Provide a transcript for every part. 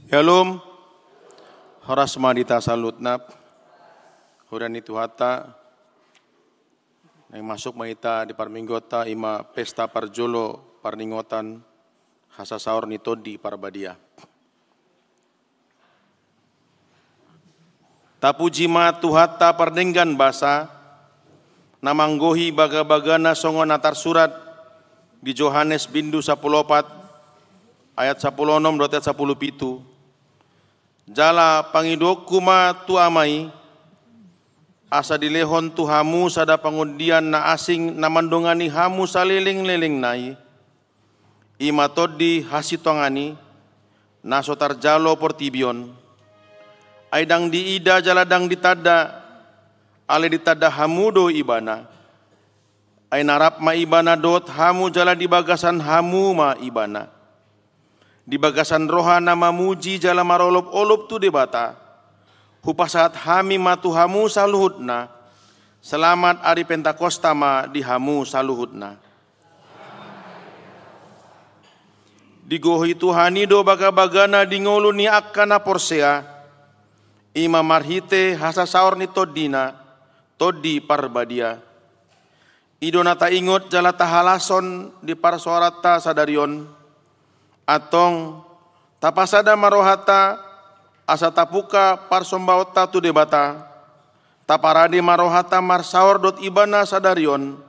Shalom, horas madita salutnap, hudan itu hata, yang masuk maita di parminggota ima pesta parjolo parningotan hasa saur nito di parbadia. Tapuji ma tuhata pardenggan basa, namanggohi baga-bagana songon atar surat di Yohanes bindu 14 ayat 16 dotet 17. Jala pangidokku ma tu amai, asa dilehon tu hamu sada pangundian na asing na mandongani hamu saliling-liling nai, ima todi hasitongani, na sotar jalo portibion, aidang di ida jaladang ditada, ale ditada hamudo ibana, ay narap ma ibana dot hamu jala di bagasan hamu ma ibana. Di bagasan rohana mamuji jala marolop-olop tu debata. Hupasat hami matu hamu saluhutna. Selamat ari Pentakosta ma di hamu saluhutna. Digohi Tuhani do baga-bagana di ngolu ni akkana porsea. Ima marhite hasa saur ni todina. Todi parbadia. Idonata ingot jala tahalason di parsuarata sadarion. Atong tapasada marohata asa tapuka parsombaota tu debata taparade marohata marsaor dot ibana sadarion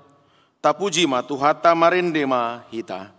tapuji ma tuhata marende ma hita.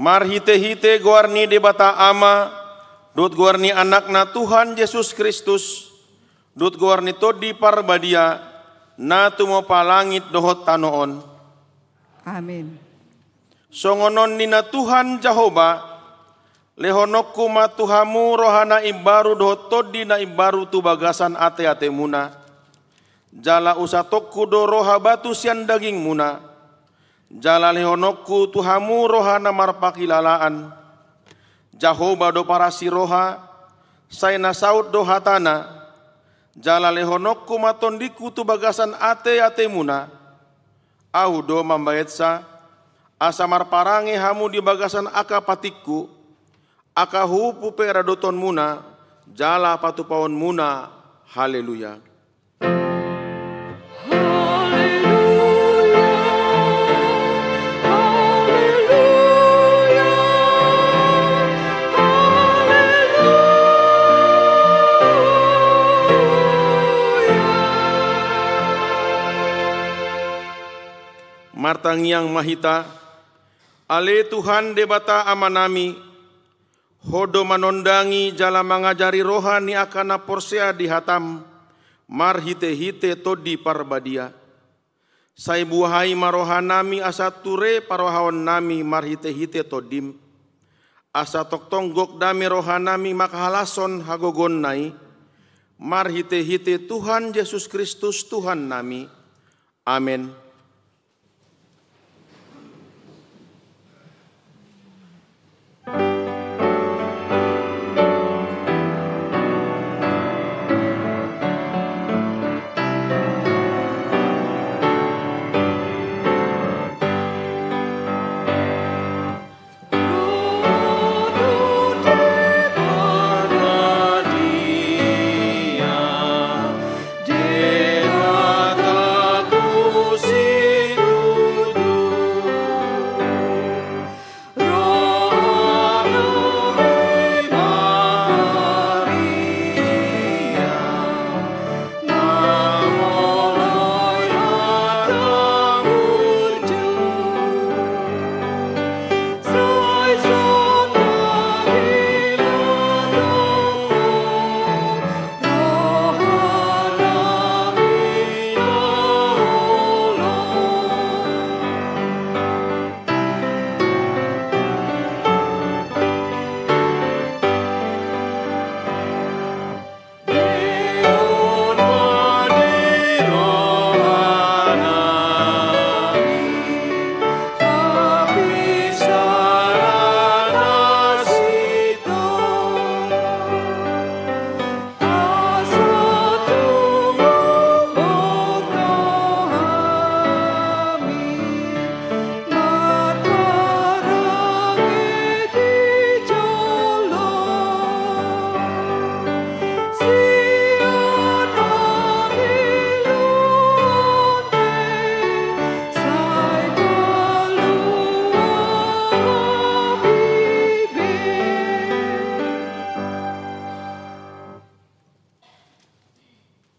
Marhite-hite guarni debata ama, dut guarni anakna Tuhan Yesus Kristus, dut guarni todi parbadia, na tumo palangit dohot tanoon. Amin. Songonon nina Tuhan Jehovah, lehonokku ma Tuhamu rohana ibaru dohot todi na ibaru tu bagasan ate-ate muna. Jala usatokku do roha batu sian daging muna. Jala lehonokku Tuhamu rohana marpakilalaan. Jehovah do parasi roha, Saina saud do hatana, jala lehonokku matondiku tu bagasan ate muna, au do mambayetsa, asamar parange hamu di bagasan aka patikku, aka hupu peradoton muna, jala patupawon muna, haleluya. Martang yang mahita, ale Tuhan debata amanami, hodo manondangi jala mangajari rohani akana porsea di hatam, mar hite-hite todi parbadia. Sai buahai marohanami asa ture parohawan nami mar hite-hite todim. Asa toktonggok dami rohanami makahalason hagogon nai, mar hite-hite Tuhan Yesus Kristus Tuhan nami. Amin.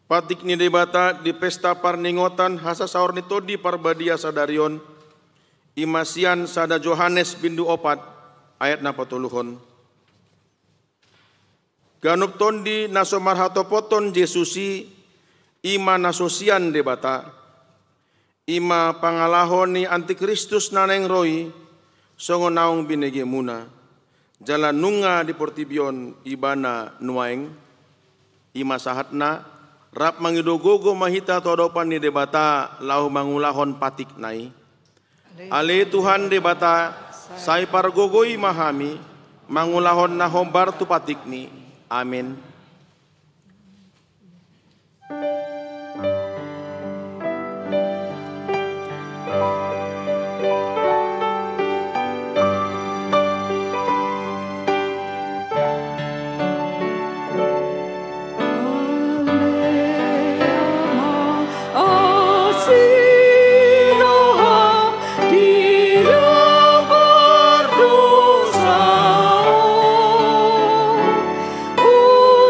Patik ni debata di pesta parningotan hasa saur nito di parbadia sadarion imasian sada Johannes bindu opat ayat napatuluhon. Ganup tondi naso marhatopoton Jesusi ima nasosian debata ima pangalahoni antikristus naneng roi songo naung binege muna jalan nunga di portibion ibana nuaeng ima sahatna rap mangidogogo mahita todopan ni debata lau mangulahon patik nai. Ale Tuhan debata sai pargogoi mahami mangulahon na hombar tu patik ni. Amin. Oh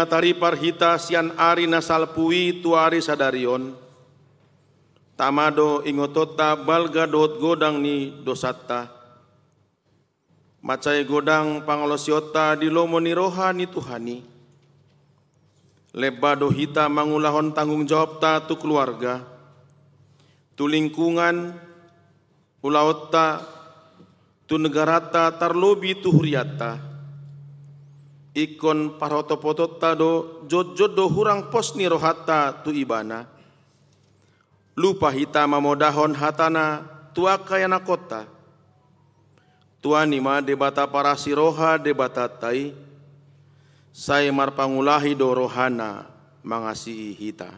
taripar hita sian ari nasal pui tuari sadarion. Tamado ingotota balga dohot godang ni dosatta. Macai godang pangolosiota di lomo ni rohani Tuhani. Lebado hita mangulahon tanggung jawab ta tu keluarga. Tu lingkungan, ulaota, tu negarata tarlobi tu huriata. Ikon parotopotota do jod do hurang pos ni rohata tu ibana. Lupa hita mamodahon hatana tua kayana kota. Tua nima debata para siroha debata tai. Saya marpangulahi do rohana mangasihi hita.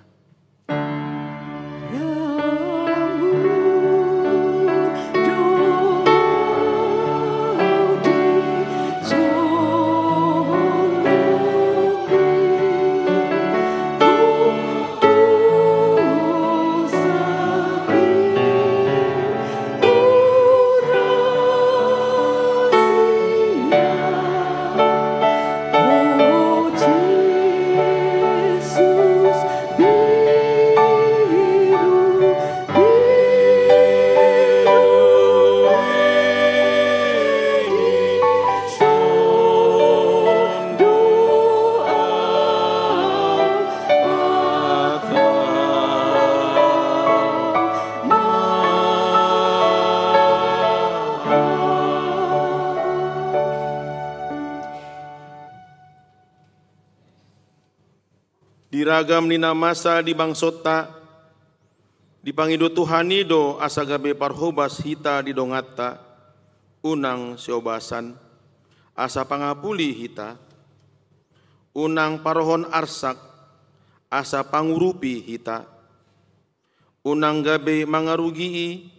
Diragam nina masa di bangsota, dipangido Tuhani do asagabe parhobas hita di dongata, unang siobasan, asa pangapuli hita, unang parohon arsak, asa pangurupi hita, unang gabe mangarugii,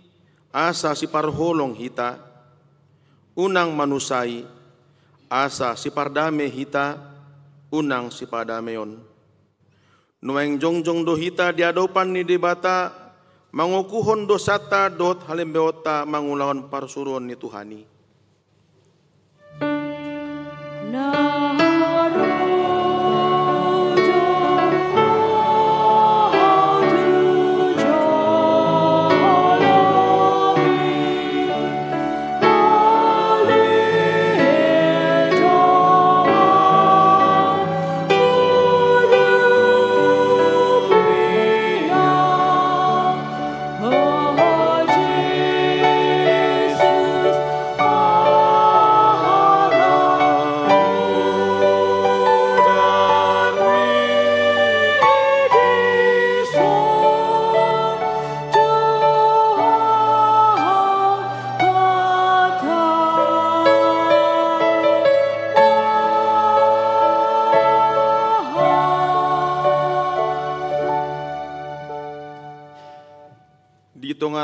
asa si parholong hita, unang manusai, asa si pardame hita, unang si padameon. Nueng jongjong do hita diadopan ni debata mangukuhon dosata dot halembeota mangulahon parsuruan ni Tuhani.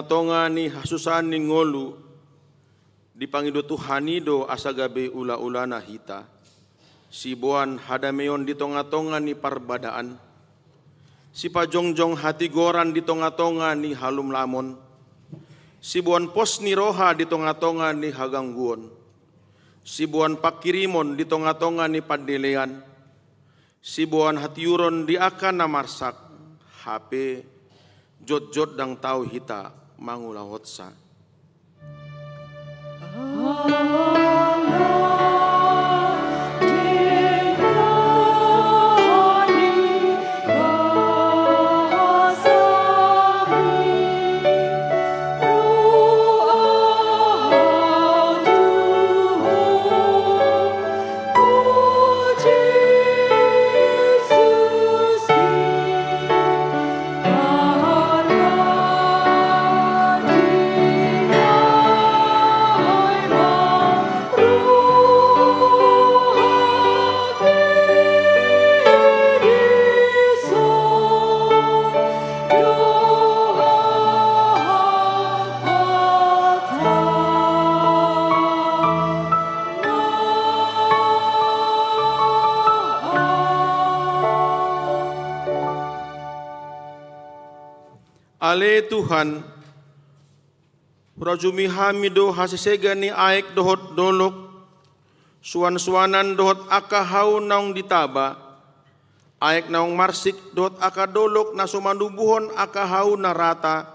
Tonga ni hasusan ni ngolu dipangido Tuhani do asagabe ula-ulana hita. Sibuan hadameon di tonga-tonga ni parbadaan. Si pajongjong hati goran di tonga-tonga ni halum lamon. Sibuan pos ni roha di tonga-tonga ni hagangguon. Sibuan pakirimon di tonga-tonga ni padelean. Sibuan hatiuron di akan namarsak. HP jod-jod dang tau hita mangulahotsa. Ale Tuhan, rajumi hamido hasisega ni aek dohot dolok, suan-suanan dohot akahau naung ditaba, Aek naong marsik dot aka dolok na sumandubuhon aka hau na rata.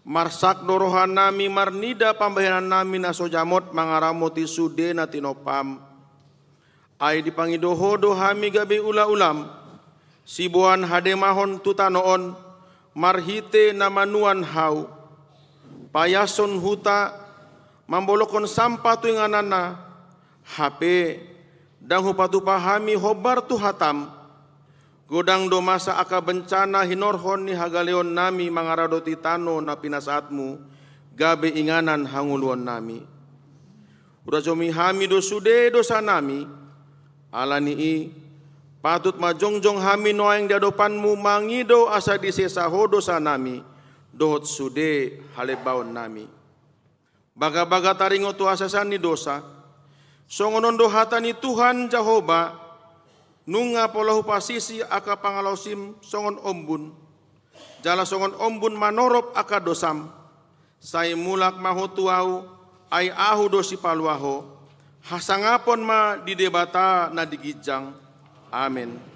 Marsak dorohan nami marnida pambayanan nami na sojamot mangaramoti sude na tinopam. Ay dipangidoho hami gabi ula-ulam. Sibuan hademahon tutanoon marhite na manuan hau. Payason huta mambolokon sampah tuinganana. HP dang hupatu pahami hobar tu hatam. Godang do masa aka bencana hinorhon ni hagaleon nami mangaradoti tano na pinasaatmu gabe inganan hanguluan nami. Udah jomi hami do sude dosa nami alani i patut majongjong hami noaing diadopanmu mangido asa disesaho dosa nami dohot sude halebaon nami. Baga-baga taringo tu asasani dosa songonon dohatani Tuhan Jehovah nunga polahu pasisi aka pangalausim songon ombun. Jala songon ombun manorop aka dosam. Sai mulak maho tuau ai ahu dosi paluaho. Hasangapon ma di debata na digijang. Amin.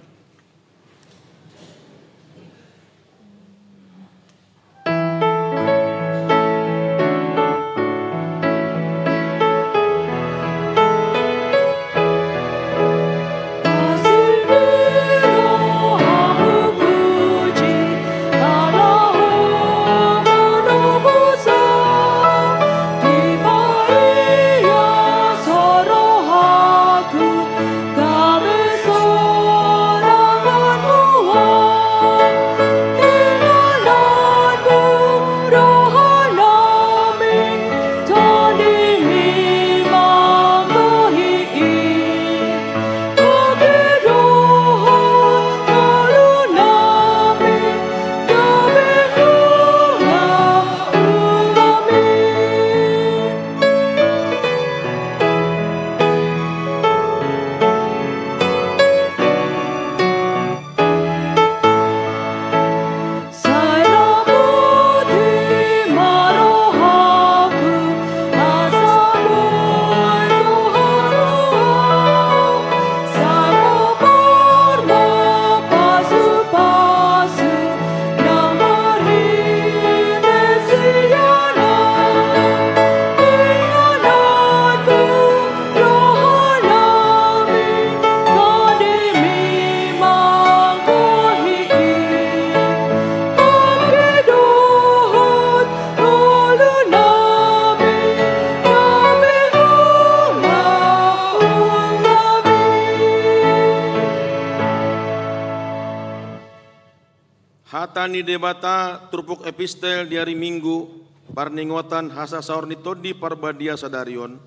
Hatani debata trupuk epistel di hari Minggu parningotan hasa saur nitodi parbadia sadarion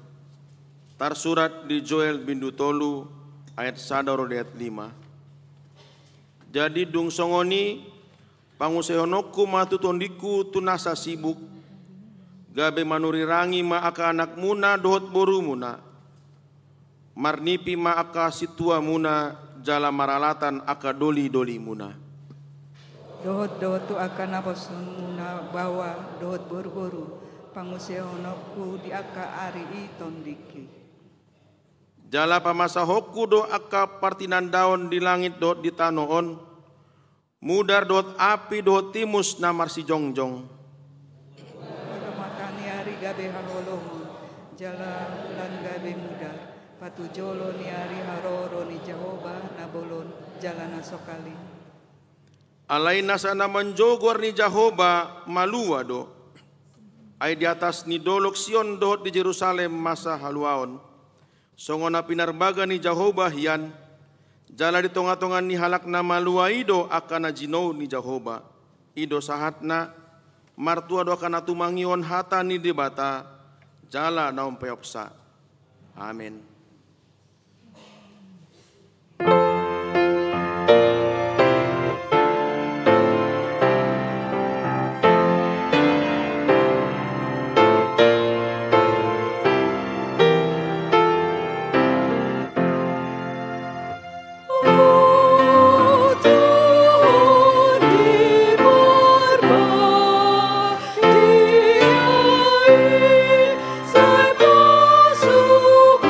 tarsurat di Joel bindu tolu ayat sadaro ayat 5. Jadi dung songoni pangusehonoku matutondiku tunasa sibuk gabe manuri rangi ma aka anak muna dohot boru muna marnipi ma aka situa muna jala maralatan aka doli-doli muna. Dohot tu akan naposun muna bawa dohot boru-boru pangusehonoku di aka ari itondiki. Jala pamasa hoku do aka partinan daun di langit dot di tanoon mudar dot api dot timus namar si jongjong. Makani ari gabe harolohon jala bulan gabe mudar patu jolo ni ari haroro ni Jehovah nabolon jalana sokali. Alai nasana menjogor ni Jehovah malua do ay di atas ni dolok Sion dot di Jerusalem masa haluaon songona pinarbaga ni Jehovah hian jala di tonga-tongan ni halak na malua ido akan jinou ni Jehovah ido sahatna martua do akan tumangion hata ni debata jala naum peopsa. Amin. Saya masuk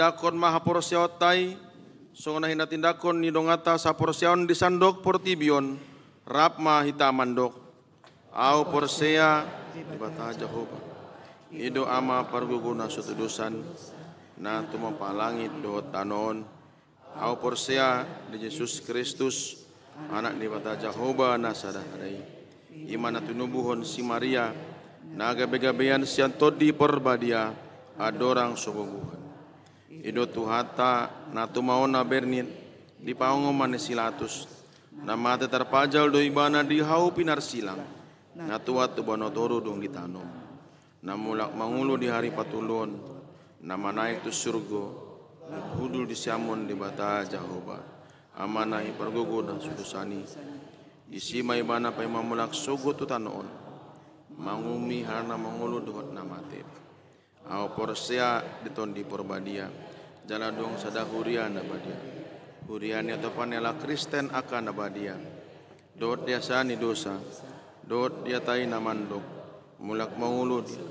tindakon maha porsiautai, songona hina tindakon ni dongata sa porsiaon di sandok portibion, rap ma hita mandok. Au porsea di bata Jehovah. Ido ama parguguna sutudusan, na tumapalangit do tanon. Au porsea di Yesus Kristus, anak di bata Jehovah na sadahadai. Imana tunubuhon si Maria, na gabe-gabean sian todi perbadia, adorang sobobuhan. Ido tuhata na tumaona bernit di paungoman silatus, na mate terpajal do ibana di hau pinar silang, na tuat tu banotoru dong ditanom, na mulak mangulu di hari patulon, na manaik tu surgo, hudul di siamon di bata Jehovah, amana ipargogo dan sudusani, isi maibana pa mamulak sogo tu tanoon, mangumi harna mangulu dohot na mate. Au porsea diton di porbadia, jala dong sadahuria na badia. Huriani atau panela Kristen akan na badia. Dot dia sani dosa, dot dia tai namandok, mulak mangulu dia.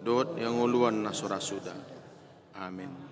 Dot yang uluan na surasuda. Amin.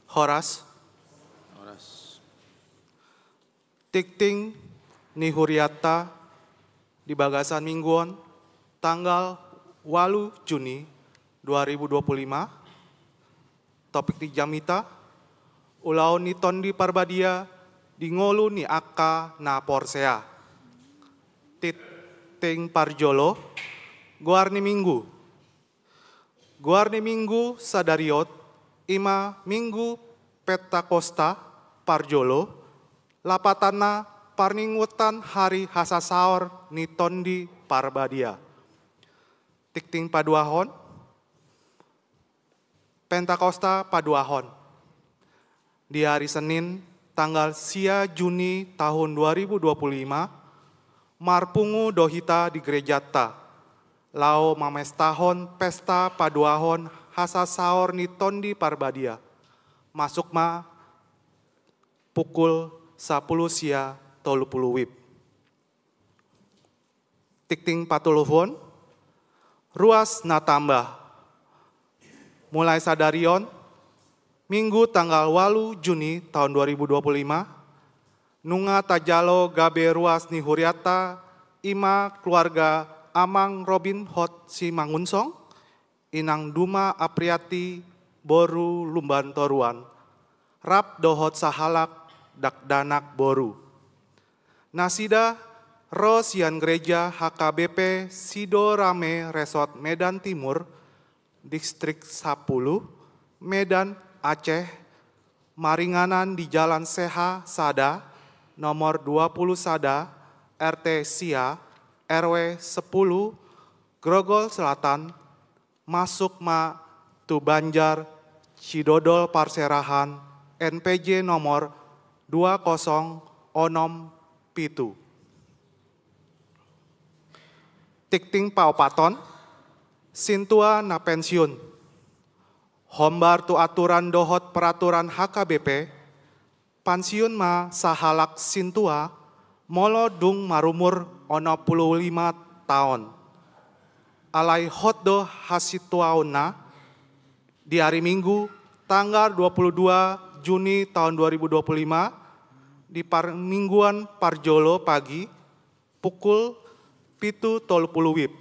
Horas, Tikting Nihuriata di Bagasan Mingguan tanggal 8 Juni 2025. Topik di Jamita, ulau ni tondi parbadia di ngolu ni aka na porsea. Titing Parjolo, Guarni Minggu. Guarni Minggu sadariot, ima Minggu Pentakosta Parjolo, lapatana parningutan hari hasasaor ni tondi parbadia. Tikting Paduahon, Pentakosta Paduahon. Di hari Senin, tanggal sia Juni tahun 2025, marpungu dohita di gerejata, lao mamestahon pesta Paduahon hasasaor ni tondi parbadia. Masuk ma pukul 10 sia 30 wib. Tikting patuluhun, ruas na tambah. Mulai sadarion, Minggu tanggal 8 Juni tahun 2025, nunga tajalo gabe ruas ni huriata, ima keluarga Amang Robin Hot si Mangunsong, inang Duma Apriati Boru Lumbantoruan, rap dohot sahalak dakdanak boru. Nasida Rosian Gereja HKBP Sido Rame Resort Medan Timur, Distrik 10, Medan, Aceh, maringanan di Jalan Seha Sada, nomor 20 Sada, RT Sia, RW 10, Grogol Selatan, masuk ma tu Banjar, Cidodol Parserahan, NPJ nomor 20 Pitu. Tikting Paupaton, Sintua na pensiun. Hombar tu aturan dohot peraturan HKBP, pensiun ma sahalak Sintua, molo dung marumur 65 tahun. Alai hotdo hasituauna di hari Minggu tanggal 22 Juni tahun 2025 di Mingguan Parjolo pagi pukul 7.30 wib.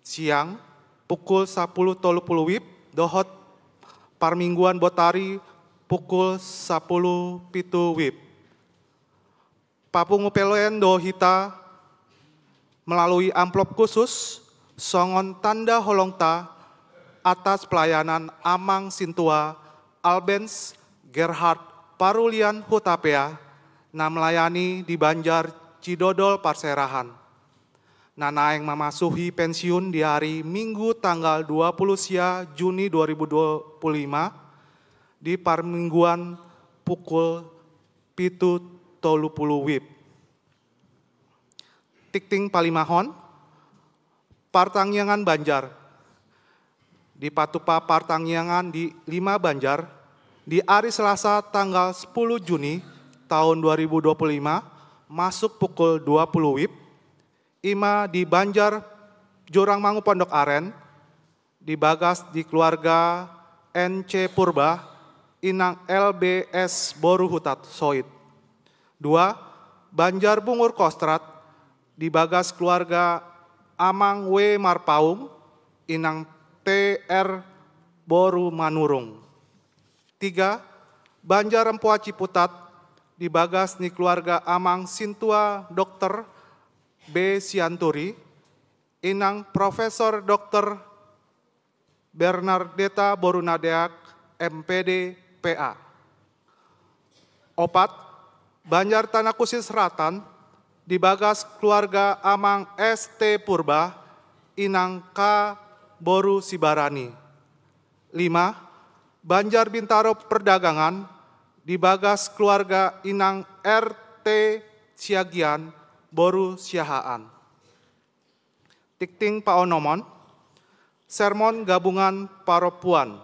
Siang pukul 10.30 wib dohot Parmingguan Botari pukul 10.07 wib. Papungu peloen dohita melalui amplop khusus songon tanda holongta atas pelayanan Amang Sintua Albens Gerhard Parulian Hutapea na melayani di Banjar Cidodol Parserahan. Nana yang memasuki pensiun di hari Minggu tanggal 20 sia Juni 2025 di Parmingguan pukul 7.30 wib. Tikting Palimahon, Partangyangan Banjar. Di Patupa Partangyangan di 5 Banjar, di hari Selasa tanggal 10 Juni tahun 2025 masuk pukul 20 wib. Ima di Banjar Jurangmangu Pondok Aren, di Bagas di keluarga NC Purba, inang LBS Boru Hutat Soit. 2. Banjar Bungur Kostrat, di Bagas keluarga Amang W. Marpaung, inang TR Boru Manurung. 3. Banjar Empoa Ciputat, di Bagas ni keluarga Amang Sintua Dr. B. Sianturi, inang Profesor Dr. Bernardeta Borunadeak, MPD, PA. 4. Banjar Tanah Kusir Selatan, di Bagas keluarga Amang ST Purba, inang K. Boru Sibarani. 5. Banjar Bintaro Perdagangan, di Bagas keluarga inang RT Siagian, Boru Siahaan. Tikting Paonomon, Sermon Gabungan Paropuan.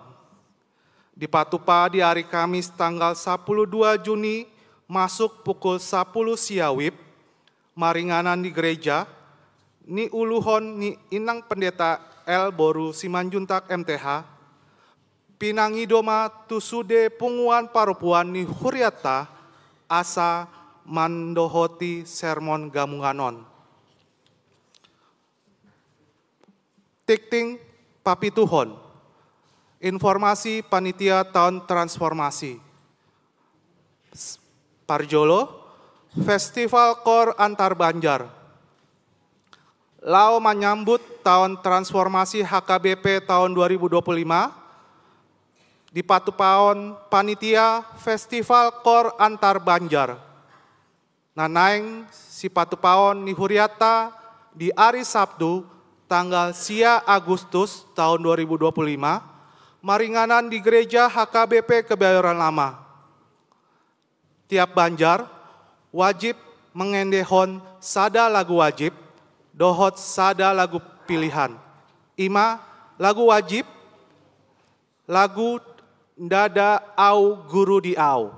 Di Patupa di hari Kamis tanggal 12 Juni masuk pukul 10 siawib, maringanan di gereja, ni uluhon ni inang pendeta L. Boru Simanjuntak MTH, pinangidoma tusude punguan parupuan ni huriata asa mandohoti sermon gamunganon. Tikting papituhon, informasi panitia tahun transformasi. Parjolo, Festival Kor Antar Banjar. Lao menyambut tahun transformasi HKBP tahun 2025, di Patupaon panitia Festival Kor Antar Banjar. Nanaing si Patupaon ni huriata di hari Sabtu tanggal sia Agustus tahun 2025 maringanan di gereja HKBP Kebayoran Lama. Tiap Banjar wajib mengendehon sada lagu wajib, dohot sada lagu pilihan. Ima lagu wajib, lagu Ndada au guru di au.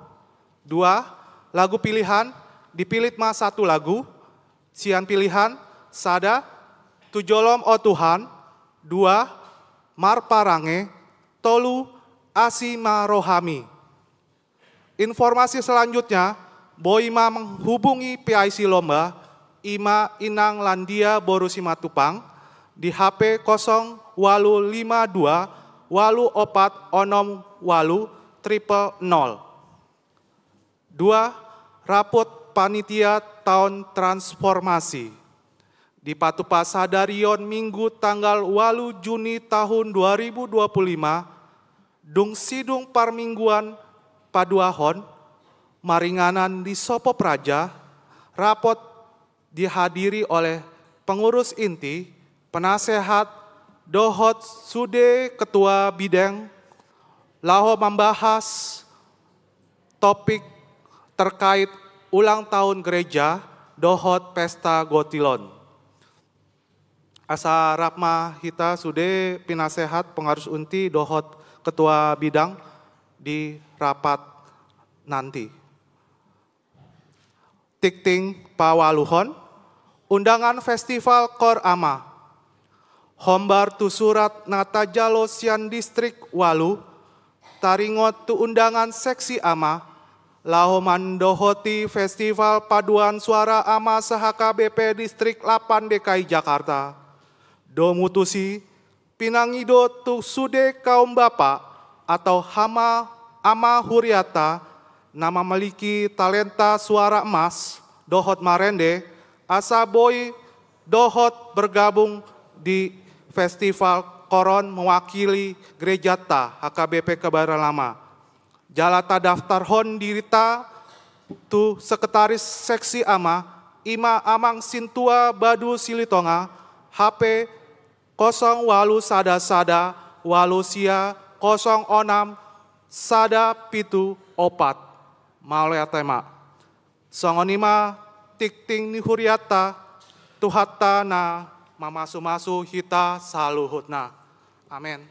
2. Lagu pilihan dipilih mas satu lagu. Sian pilihan sada tujolom o Tuhan. 2. Mar parange. Tolu asima rohami. Informasi selanjutnya, Boima menghubungi PIC Lomba Ima Inang Landia Borusi Matupang di HP 0852 walu opat onom walu 000. 2. Rapot panitia tahun transformasi. Di Patupa Sadarion Minggu tanggal 8 Juni tahun 2025, dung sidung parmingguan paduahon, maringanan di Sopo Praja, rapot dihadiri oleh pengurus inti, penasehat, dohot sude ketua bidang, laho membahas topik terkait ulang tahun gereja, dohot pesta gotilon. Asa rapma hita sude pinasehat pengarus unti dohot ketua bidang di rapat nanti. Tikting pawaluhon, undangan festival Kor Ama. Hombar tu surat nata jalo sian distrik walu, taringot tu undangan seksi ama, laho mandohoti festival paduan suara ama se-HKBP distrik 8 DKI Jakarta. Do mutusi, pinangido tu sude kaum bapa atau hama ama huriata, nama memiliki talenta suara emas, dohot marende, asa boy dohot bergabung di Festival Koron mewakili Gereja Ta HKBP Kebayoran Lama. Jalata daftar hon dirita tu sekretaris seksi ama Ima Amang Sintua Badu Silitonga HP 08 sada walu sia 06 sada pitu opat. Maulaya tema. Songonima tikting ni huriata tuhatta na mamasu-masu hita saluhutna. Amin.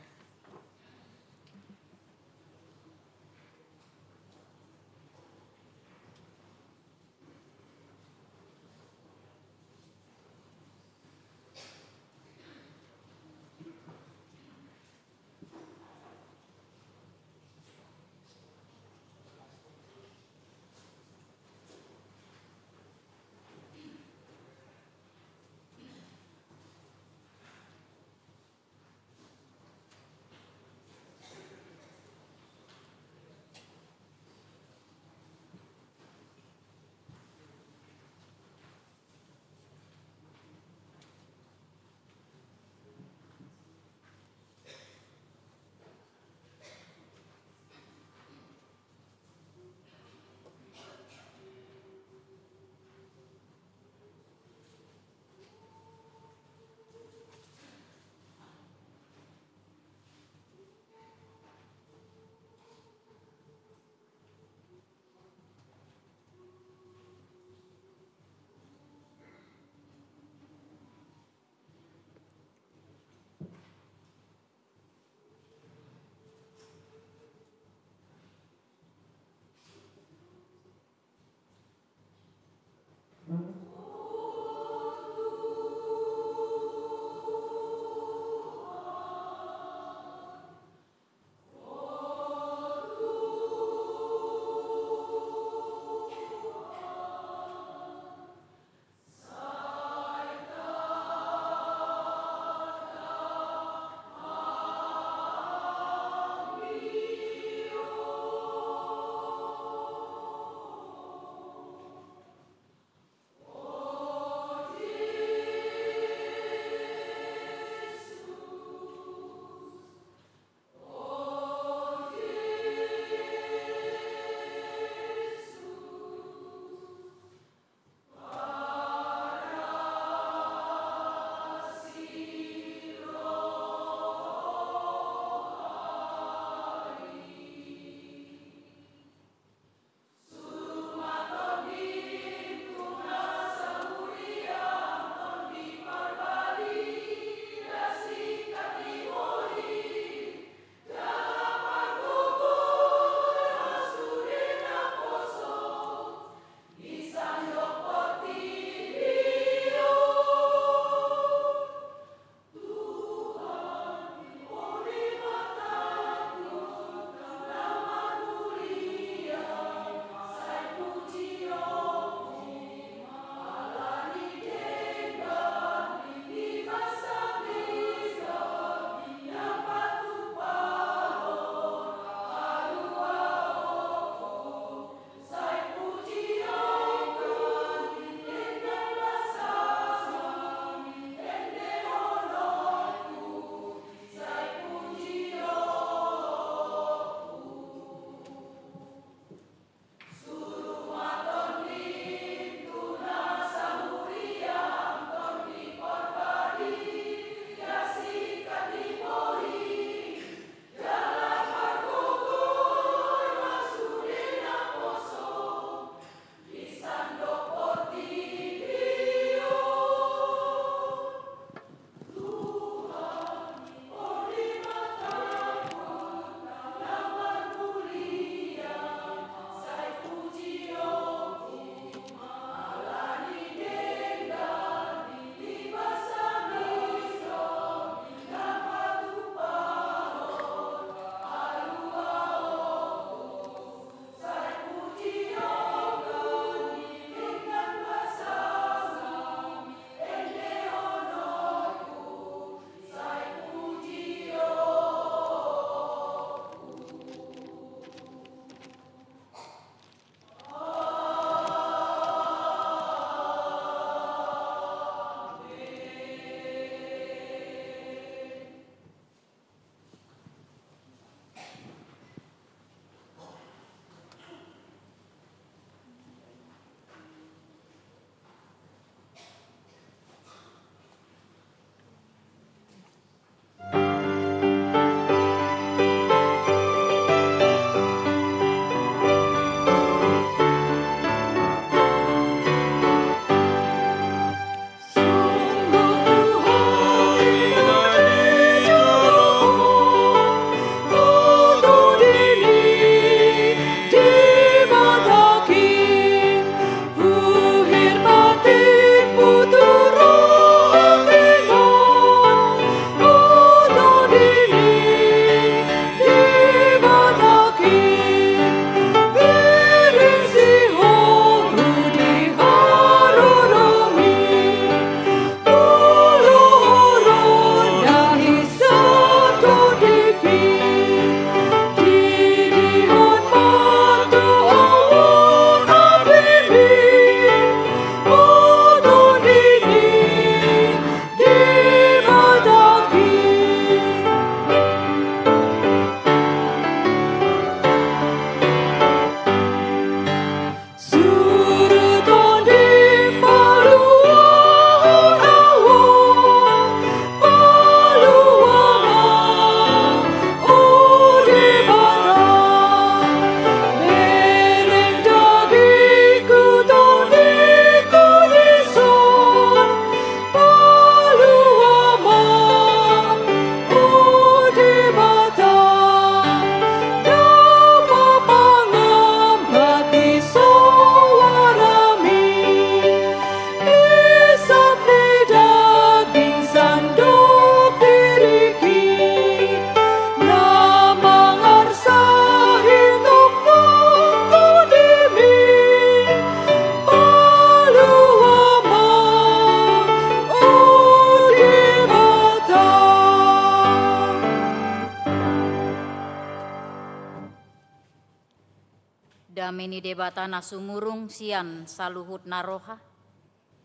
Dameni debatana sumurung sian saluhut naroha.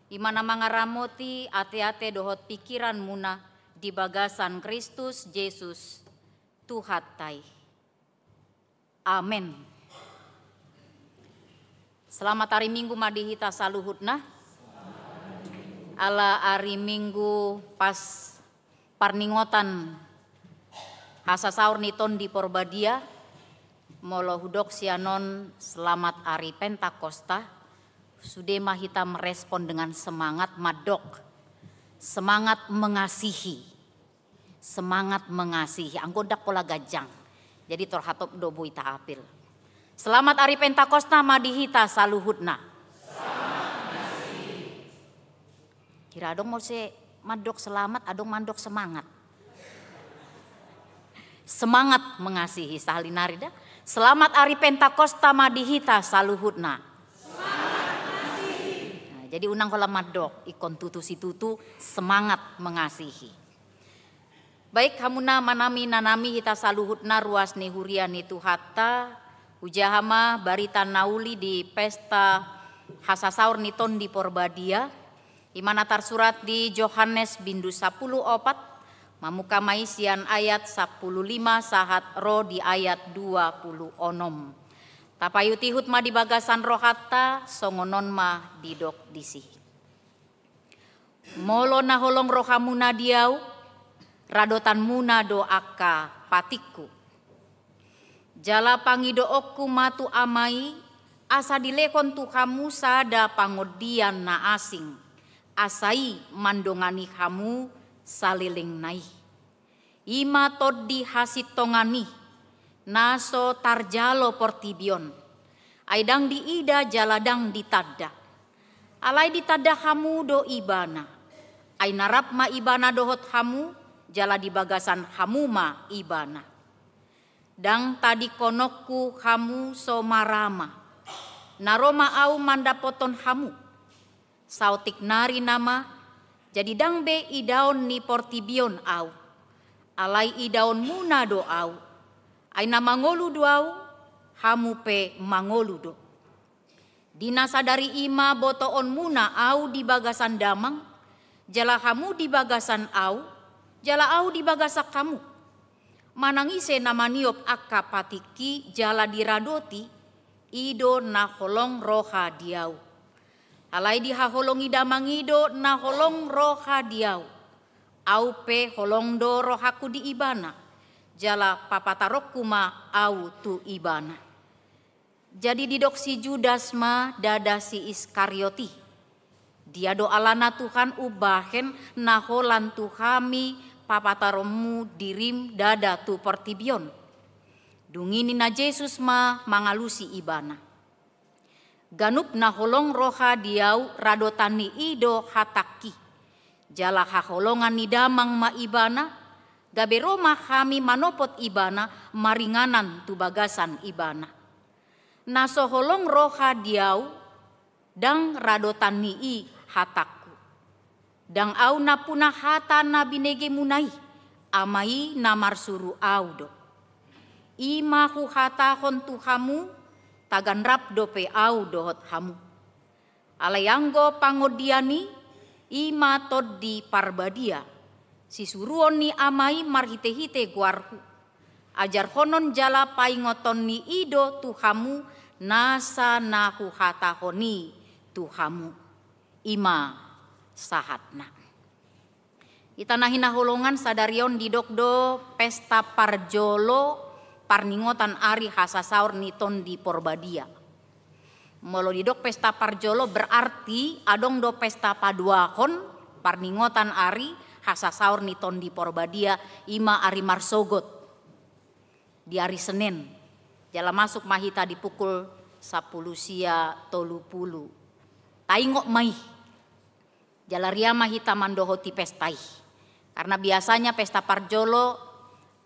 Imana mangaramoti ate-ate dohot pikiran muna di bagasan Kristus Yesus Tuhatai. Amin. Selamat hari Minggu madihita saluhutna. Ala hari Minggu pas parningotan hasa saur niton di Porbadia. Molo hudok sianon selamat hari Pentakosta. Sudema kita merespon dengan semangat madok. Semangat mengasihi. Semangat mengasihi. Anggodak pola gajang. Jadi torhatop dobu ita apil. Selamat hari Pentakosta madihita saluhutna. Kira adong mau se madok selamat, adong mandok semangat. Semangat mengasihi sahalinarida. Selamat hari Pentakosta madihita saluhutna. Nah, jadi unang kolam madok ikon tutu si tutu semangat mengasihi. Baik hamuna manami nanami hita saluhutna ruas nihuriani tuhata ujahama barita nauli di pesta hasasaur niton di Porbadia. Imana tarsurat di Yohanes bindu 10:4. Mamuka maisian ayat 15 sahat ro di ayat 20 onom. Tapayutihut ma di bagasan rohata songonon ma didok disi. Molo na holong rohamuna diau radotan muna doaka patiku. Jala pangido oku matu amai asa dilekon tuhamu sada pangodian na asing. Asai mandongani kamu saliling nai. Ima todi hasit tongani. Naso tarjalo portibion. Aidang di ida jaladang ditada. Alai ditada hamu do ibana. Ai narap ma ibana dohot hamu. Jala di bagasan hamu ma ibana. Dang tadi konokku hamu so marama. Naroma au mandapoton hamu. Sautik nari nama. Jadi dang be idaon ni portibion au. Alai idaon muna do au. Aina mangolu do au. Hamu pe mangolu do. Dina sadari ima botoon muna au di bagasan damang. Jala hamu di bagasan au. Jala au di bagasak kamu. Manangise nama niop akka patiki jala diradoti. Ido na holong roha diau. Alai di haholongi damangido na holong roha diau. Au pe holong do rohaku di ibana. Jala papatarokku ma au tu ibana. Jadi didoksi Judas ma dada si Iskarioti. Dia do alana Tuhan ubahen na holan tuhami papataromu dirim dada tu portibion. Dungini na Yesus ma mangalusi ibana. Ganup na holong roha diau radotani ido hataki. Jala haholongan ni damang ma ibana. Gabero ma kami manopot ibana maringanan tu bagasan ibana. Naso holong roha diau dang radotani i hataku. Dang au na punah hata na binege munai. Amai namar suru au do. Ima hu hata hon tuhamu. Tagan rap dope au dohot hamu. Alayanggo pangodiani ima tod di Parbadia. Sisuruon ni amai marhite-hite guarhu. Ajar honon jala paingoton ni ido tuhamu nasa nahu hatahoni tuhamu. Ima sahatna. Itanahina holongan sadarion didokdo pesta parjolo. Parningotan ari hasasaur niton di Porbadia. Molo didok pesta parjolo berarti adong do pesta paduahon parningotan ari hasasaur niton di Porbadia ima ari marsogot. Di hari Senin. Jala masuk mahita di pukul 10 sia 30. Taingok mai. Jala ria mahita mandohoti pestai. Karena biasanya pesta parjolo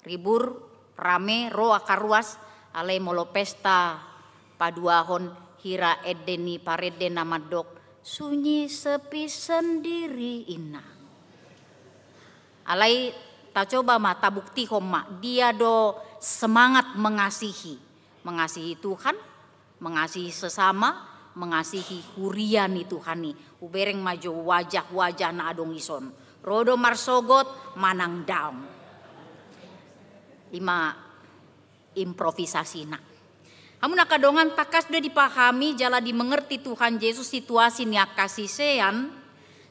ribur rame roa karuas ale molo pesta paduahon hira edeni parede nama dok sunyi sepi sendiri ina. Alai tak coba mata bukti homa dia do semangat mengasihi Tuhan, mengasihi sesama, mengasihi huriani Tuhani. Ubereng maju wajah-wajah na adong ison. Rodo marsogot manang daum. 5 improvisasi na. Amun nakadongan takas sudah dipahami jala dimengerti Tuhan Yesus situasi nia kasih sean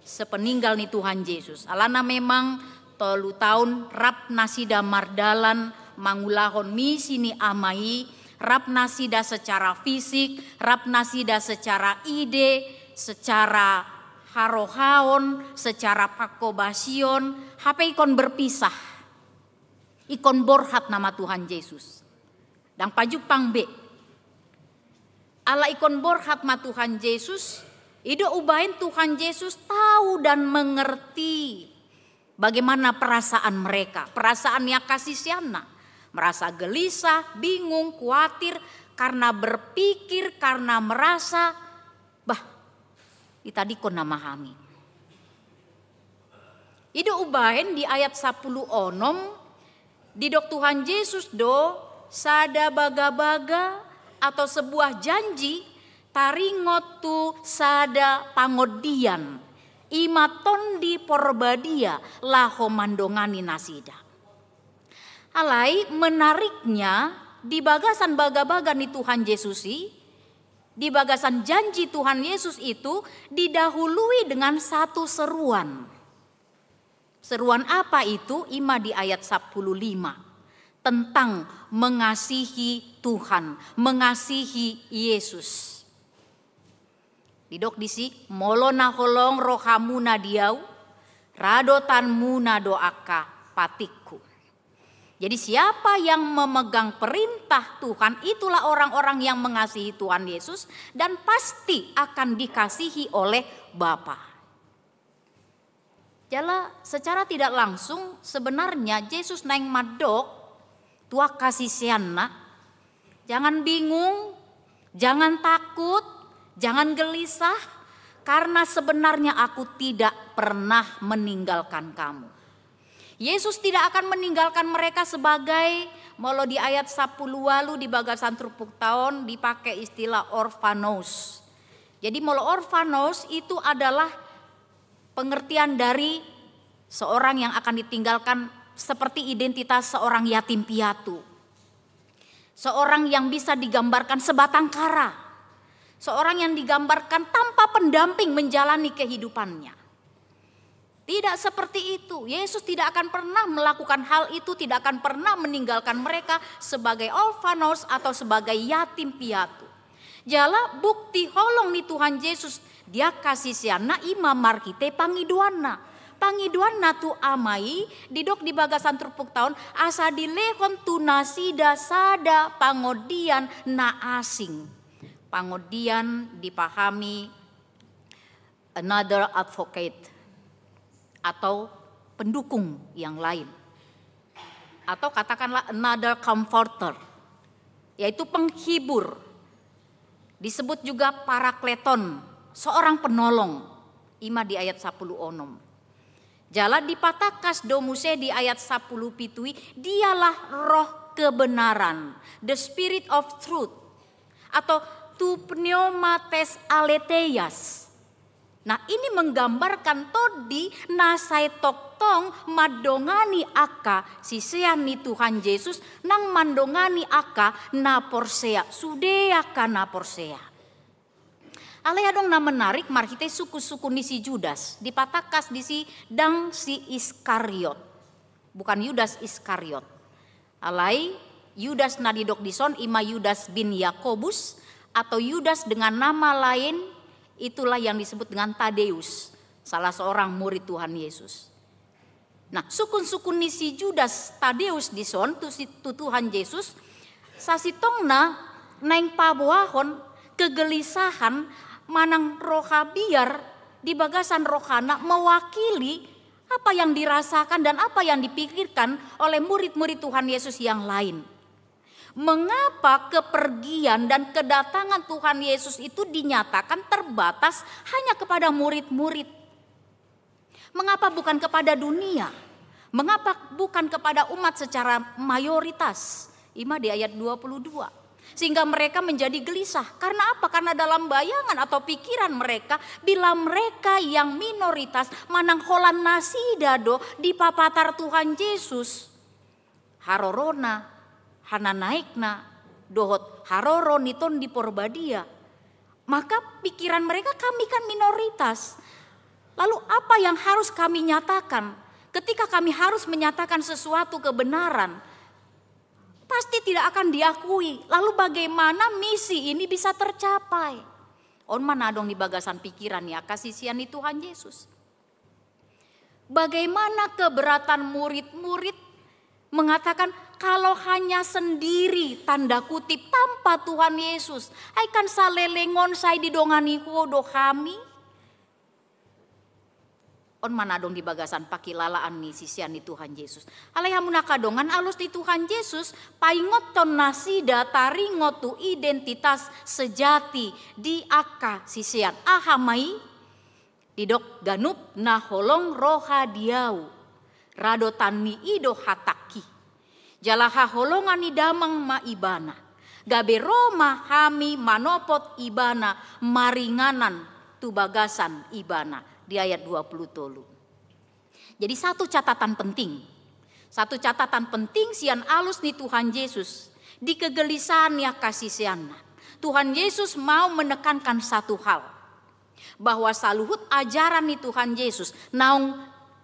sepeninggal ni Tuhan Yesus. Alana memang 3 tahun rap nasida mardalan mangulahon misi ni amai, rap nasida secara fisik, rap nasida secara ide, secara harohaon, secara pakobasion, hape ikon berpisah. Ikon borhat nama Tuhan Yesus. Dan pajupang be. Ala ikon borhat ma Tuhan Yesus, ido ubain Tuhan Yesus tahu dan mengerti bagaimana perasaan mereka, perasaan yang kasih siana, merasa gelisah, bingung, khawatir karena berpikir, karena merasa itadi kon namahami. Ido ubain di ayat 10 onom didok Tuhan Yesus do sada baga-baga atau sebuah janji taringotu sada pangodian imaton di porbadia laho mandongani nasida. Alai menariknya di bagasan baga-baga ni Tuhan Yesusi, di bagasan janji Tuhan Yesus itu didahului dengan satu seruan. Seruan apa itu? Ima di ayat 15. Tentang mengasihi Tuhan, mengasihi Yesus. Didok disi molona holong rohamuna diau, radotanmuna doaka patiku. Jadi siapa yang memegang perintah Tuhan itulah orang-orang yang mengasihi Tuhan Yesus dan pasti akan dikasihi oleh Bapa. Jala secara tidak langsung sebenarnya Yesus naing madok tua kasih siana, jangan bingung, jangan takut, jangan gelisah, karena sebenarnya aku tidak pernah meninggalkan kamu. Yesus tidak akan meninggalkan mereka sebagai, molo di ayat 10 walu di bagasan trupuk tahun dipakai istilah orphanos. Jadi molo orphanos itu adalah pengertian dari seorang yang akan ditinggalkan seperti identitas seorang yatim piatu. Seorang yang bisa digambarkan sebatang kara. Seorang yang digambarkan tanpa pendamping menjalani kehidupannya. Tidak seperti itu. Yesus tidak akan pernah melakukan hal itu, tidak akan pernah meninggalkan mereka sebagai orphanos atau sebagai yatim piatu. Jala bukti holong ni Tuhan Yesus, dia kasih siana ima markite pangiduana. Pangiduana tu amai didok di bagasan trupuk tahun asa dilehon tu nasida sada pangodian na asing. Pangodian dipahami another advocate atau pendukung yang lain. Atau katakanlah another comforter, yaitu penghibur. Disebut juga parakleton, seorang penolong. Ima di ayat 10 onom. Jala dipatakas domuse di ayat 10 pitui, dialah roh kebenaran, the spirit of truth, atau tu pneumates aletheas. Nah ini menggambarkan todi nasai toktong madongani aka sisean ni Tuhan Yesus nang mandongani aka na porsea, sudeaka na porsea. Alea dong na menarik marhite suku-suku ni si Judas dipatakas di si dang si Iskariot, bukan Yudas Iskariot. Alai Yudas nadidok dison ima Yudas bin Yakobus atau Yudas dengan nama lain itulah yang disebut dengan Tadeus, salah seorang murid Tuhan Yesus. Nah sukun-sukun ni si Judas Tadeus dison tu Tuhan Yesus sasitongna naing pabuahon kegelisahan manang roha biar di bagasan rohana mewakili apa yang dirasakan dan apa yang dipikirkan oleh murid-murid Tuhan Yesus yang lain. Mengapa kepergian dan kedatangan Tuhan Yesus itu dinyatakan terbatas hanya kepada murid-murid? Mengapa bukan kepada dunia? Mengapa bukan kepada umat secara mayoritas? Ima di ayat 22. Sehingga mereka menjadi gelisah. Karena apa? Karena dalam bayangan atau pikiran mereka, bila mereka yang minoritas manang holan nasida do di papatar Tuhan Yesus, harorona, hana naikna, dohot haroro niton di porbadia. Maka pikiran mereka, kami kan minoritas. Lalu apa yang harus kami nyatakan? Ketika kami harus menyatakan sesuatu kebenaran, pasti tidak akan diakui. Lalu bagaimana misi ini bisa tercapai? On mana dong di bagasan pikiran ya kasisian Tuhan Yesus. Bagaimana keberatan murid-murid mengatakan kalau hanya sendiri tanda kutip tanpa Tuhan Yesus. Hai kan salelengon saya didongani hodo kami. On mana dong di bagasan pakilalaan ni sisian di Tuhan Yesus. Alaihamuna kadongan alus di Tuhan Yesus. Paingot ton nasida taringot tu identitas sejati di aka sisian. Ahamai didok ganup na holong roha diau. Radotan ni ido hataki. Jalaha holongan ni damang ma ibana. Gabe Roma hami manopot ibana maringanan tu bagasan ibana. Di ayat 20 tolu. Jadi satu catatan penting. Satu catatan penting sian alus ni Tuhan Yesus. Di kegelisahannya kasih siana. Tuhan Yesus mau menekankan satu hal. Bahwa saluhut ajaran ni Tuhan Yesus. Naung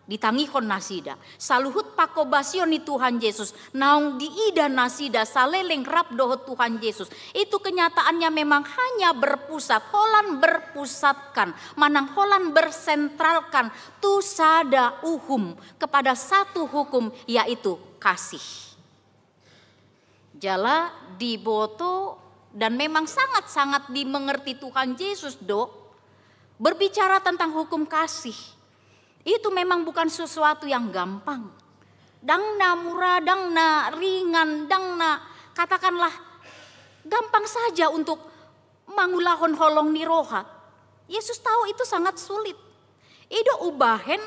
ditangihon nasida. Saluhut pakobasion ni Tuhan Yesus. Naung diida nasida saleleng rap dohot Tuhan Yesus. Itu kenyataannya memang hanya berpusat. Holan berpusatkan. Manang holan bersentralkan. Tusada uhum. Kepada satu hukum yaitu kasih. Jala diboto dan memang sangat-sangat dimengerti Tuhan Yesus do. Berbicara tentang hukum kasih. Itu memang bukan sesuatu yang gampang. Dangna murah, dangna ringan, dangna katakanlah gampang saja untuk mangulahon holong ni roha. Yesus tahu itu sangat sulit. Ido ubahen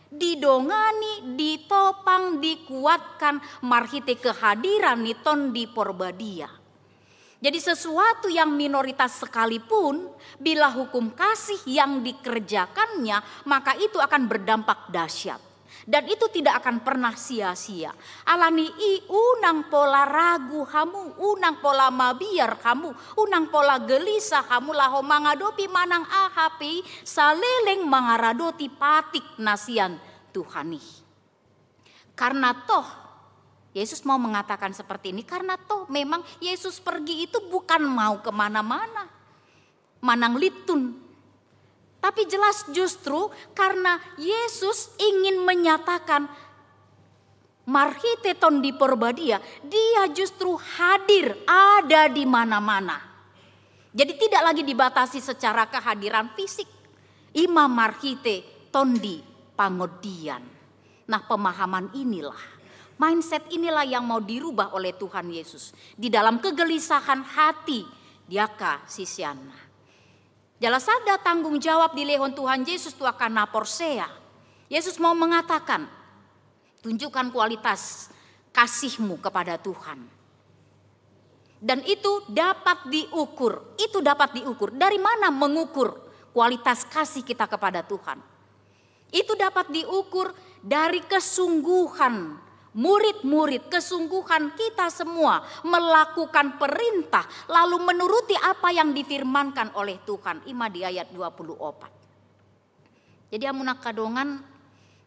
didongani, ditopang, dikuatkan marhite kehadiran niton di porbadia. Jadi sesuatu yang minoritas sekalipun bila hukum kasih yang dikerjakannya maka itu akan berdampak dahsyat. Dan itu tidak akan pernah sia-sia. Alani i unang pola ragu kamu, unang pola mabiar kamu, unang pola gelisah kamu laho mangadopi manang ahapi saleleng mangaradoti patik nasian Tuhani. Karena toh Yesus mau mengatakan seperti ini karena toh memang Yesus pergi itu bukan mau kemana-mana. Manang litun. Tapi jelas justru karena Yesus ingin menyatakan marhiteton di porbadia. Dia justru hadir ada di mana-mana. Jadi tidak lagi dibatasi secara kehadiran fisik. Ima marhite tondi pangodian. Nah pemahaman inilah. Mindset inilah yang mau dirubah oleh Tuhan Yesus. Di dalam kegelisahan hati diaka sisiana. Jala sada tanggung jawab di lehon Tuhan Yesus tu akan naporsea. Yesus mau mengatakan. Tunjukkan kualitas kasihmu kepada Tuhan. Dan itu dapat diukur. Itu dapat diukur. Dari mana mengukur kualitas kasih kita kepada Tuhan? Itu dapat diukur dari kesungguhan murid-murid, kesungguhan kita semua melakukan perintah lalu menuruti apa yang difirmankan oleh Tuhan. Ima di ayat 24. Jadi amunak kadongan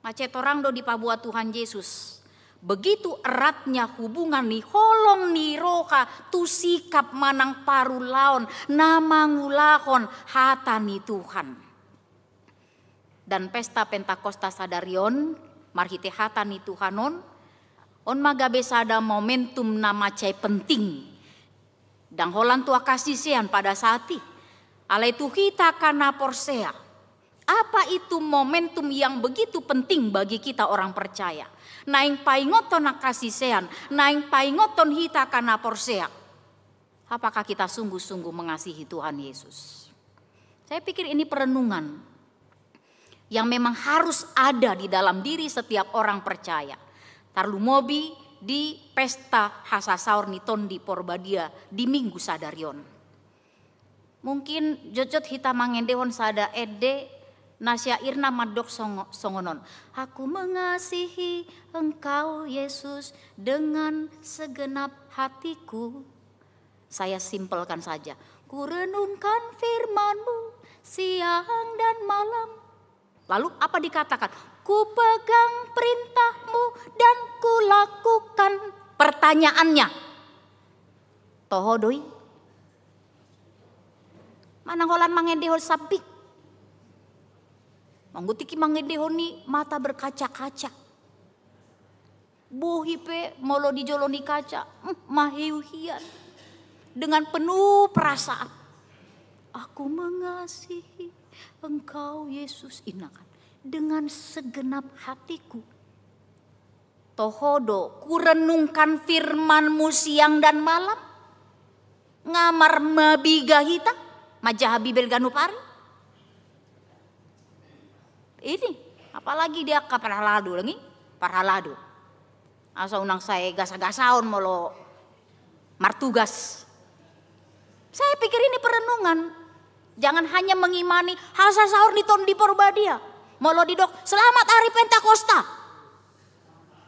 macet orang do di pabuat Tuhan Yesus. Begitu eratnya hubungan nih holong ni roha tu sikap manang paru laon namangulahon hata ni Tuhan. Dan pesta Pentakosta sadarion marhite hata ni Tuhanon. On magabe sada momentum nama cai penting. Dan holan tua kasisian pada saat itu. Alai tu kita kana porsea. Apa itu momentum yang begitu penting bagi kita orang percaya. Naing paingoton na kasisian. Naing paingoton hita kana porsea. Apakah kita sungguh-sungguh mengasihi Tuhan Yesus? Saya pikir ini perenungan. Yang memang harus ada di dalam diri setiap orang percaya. Tarlu mobi di pesta hasasaur nitondi porbadia di Minggu Sadarion. Mungkin jojot hita mangendehon sada ede nasyairna madok songonon. Aku mengasihi engkau Yesus dengan segenap hatiku. Saya simpelkan saja. Ku renungkan firman-Mu siang dan malam. Lalu apa dikatakan? Ku pegang perintah-Mu dan ku lakukan. Pertanyaannya, tohodoi, mana ngolan mangendehon sabik? Manggutiki mangendehoni mata berkaca-kaca. Bohipe molo dijoloni kaca, mahiuhian. Dengan penuh perasaan. Aku mengasihi engkau Yesus, inakan dengan segenap hatiku. Tohodo, ku renungkan firman-Mu siang dan malam. Ngamar mabiga hita, majahabi belganupari. Ini, apalagi dia kaparhalado lagi, parhalado. Asa unang saya gasa-gasaon molo martugas. Saya pikir ini perenungan. Jangan hanya mengimani hasasaur nitondi porbadia. Molo didok, selamat hari Pentakosta.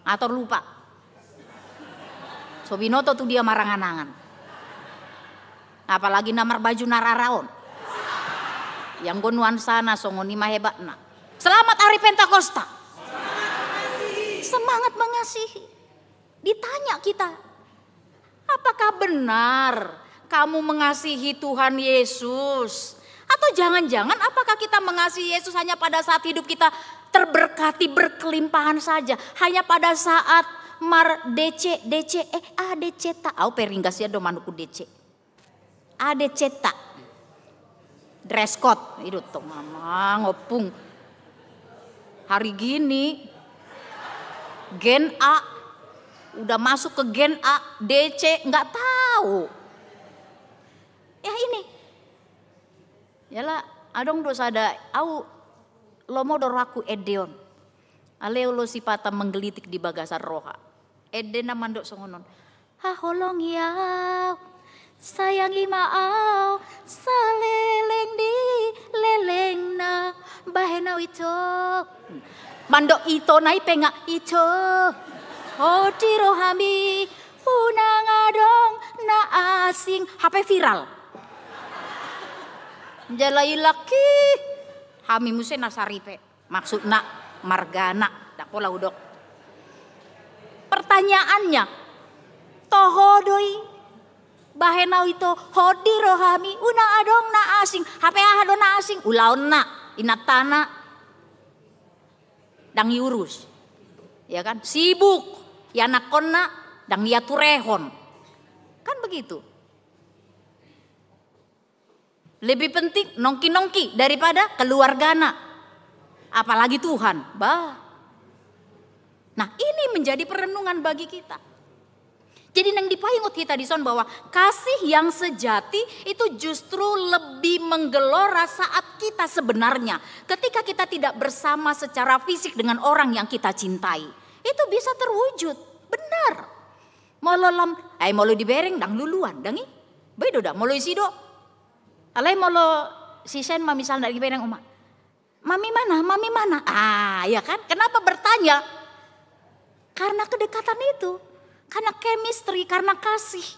Atau lupa. Sobinoto tuh dia marangan-angan. Apalagi namar baju nararaon. Yang gonuan sana songoni mahebatna. Selamat hari Pentakosta. Semangat mengasihi. Ditanya kita, apakah benar kamu mengasihi Tuhan Yesus? Atau jangan-jangan apakah kita mengasihi Yesus hanya pada saat hidup kita terberkati berkelimpahan saja? Hanya pada saat mar DC tak. Au peringgasnya do manuku DC. DC tak. Dress code itu tuh mama ngopung. Hari gini Gen A udah masuk ke Gen A, DC nggak tahu. Ya ini. Yalah, adong dosa ada au lomo doraku edeon. Aleo lo sipata menggelitik di bagasan roha. Edena mandok songonon. Ha holong ya. Sayangi maau saleleng di leleng na bahena itu. Mandok ito nai penga itu. Hoti rohami unang adong na asing. HP viral. Jalai laki hami muse nasaripe maksudna margana tak pola udok. Pertanyaannya tohodoi bahenau itu hodi rohami una adong na asing HP adong na asing ulaon na inatana dang yurus ya kan sibuk ya nakonna dang yaturehon kan begitu. Lebih penting nongki-nongki daripada keluargana. Apalagi Tuhan. Nah ini menjadi perenungan bagi kita. Jadi nang dipayungut kita di son bahwa kasih yang sejati itu justru lebih menggelora saat kita sebenarnya. Ketika kita tidak bersama secara fisik dengan orang yang kita cintai. Itu bisa terwujud. Benar. Molo dibereng dang luluan. Dangi. Bedo dah molo isido. Alai molo si sen ma misal dari bedang umat. Mami mana? Ah, ya kan? Kenapa bertanya? Karena kedekatan itu, karena chemistry, karena kasih.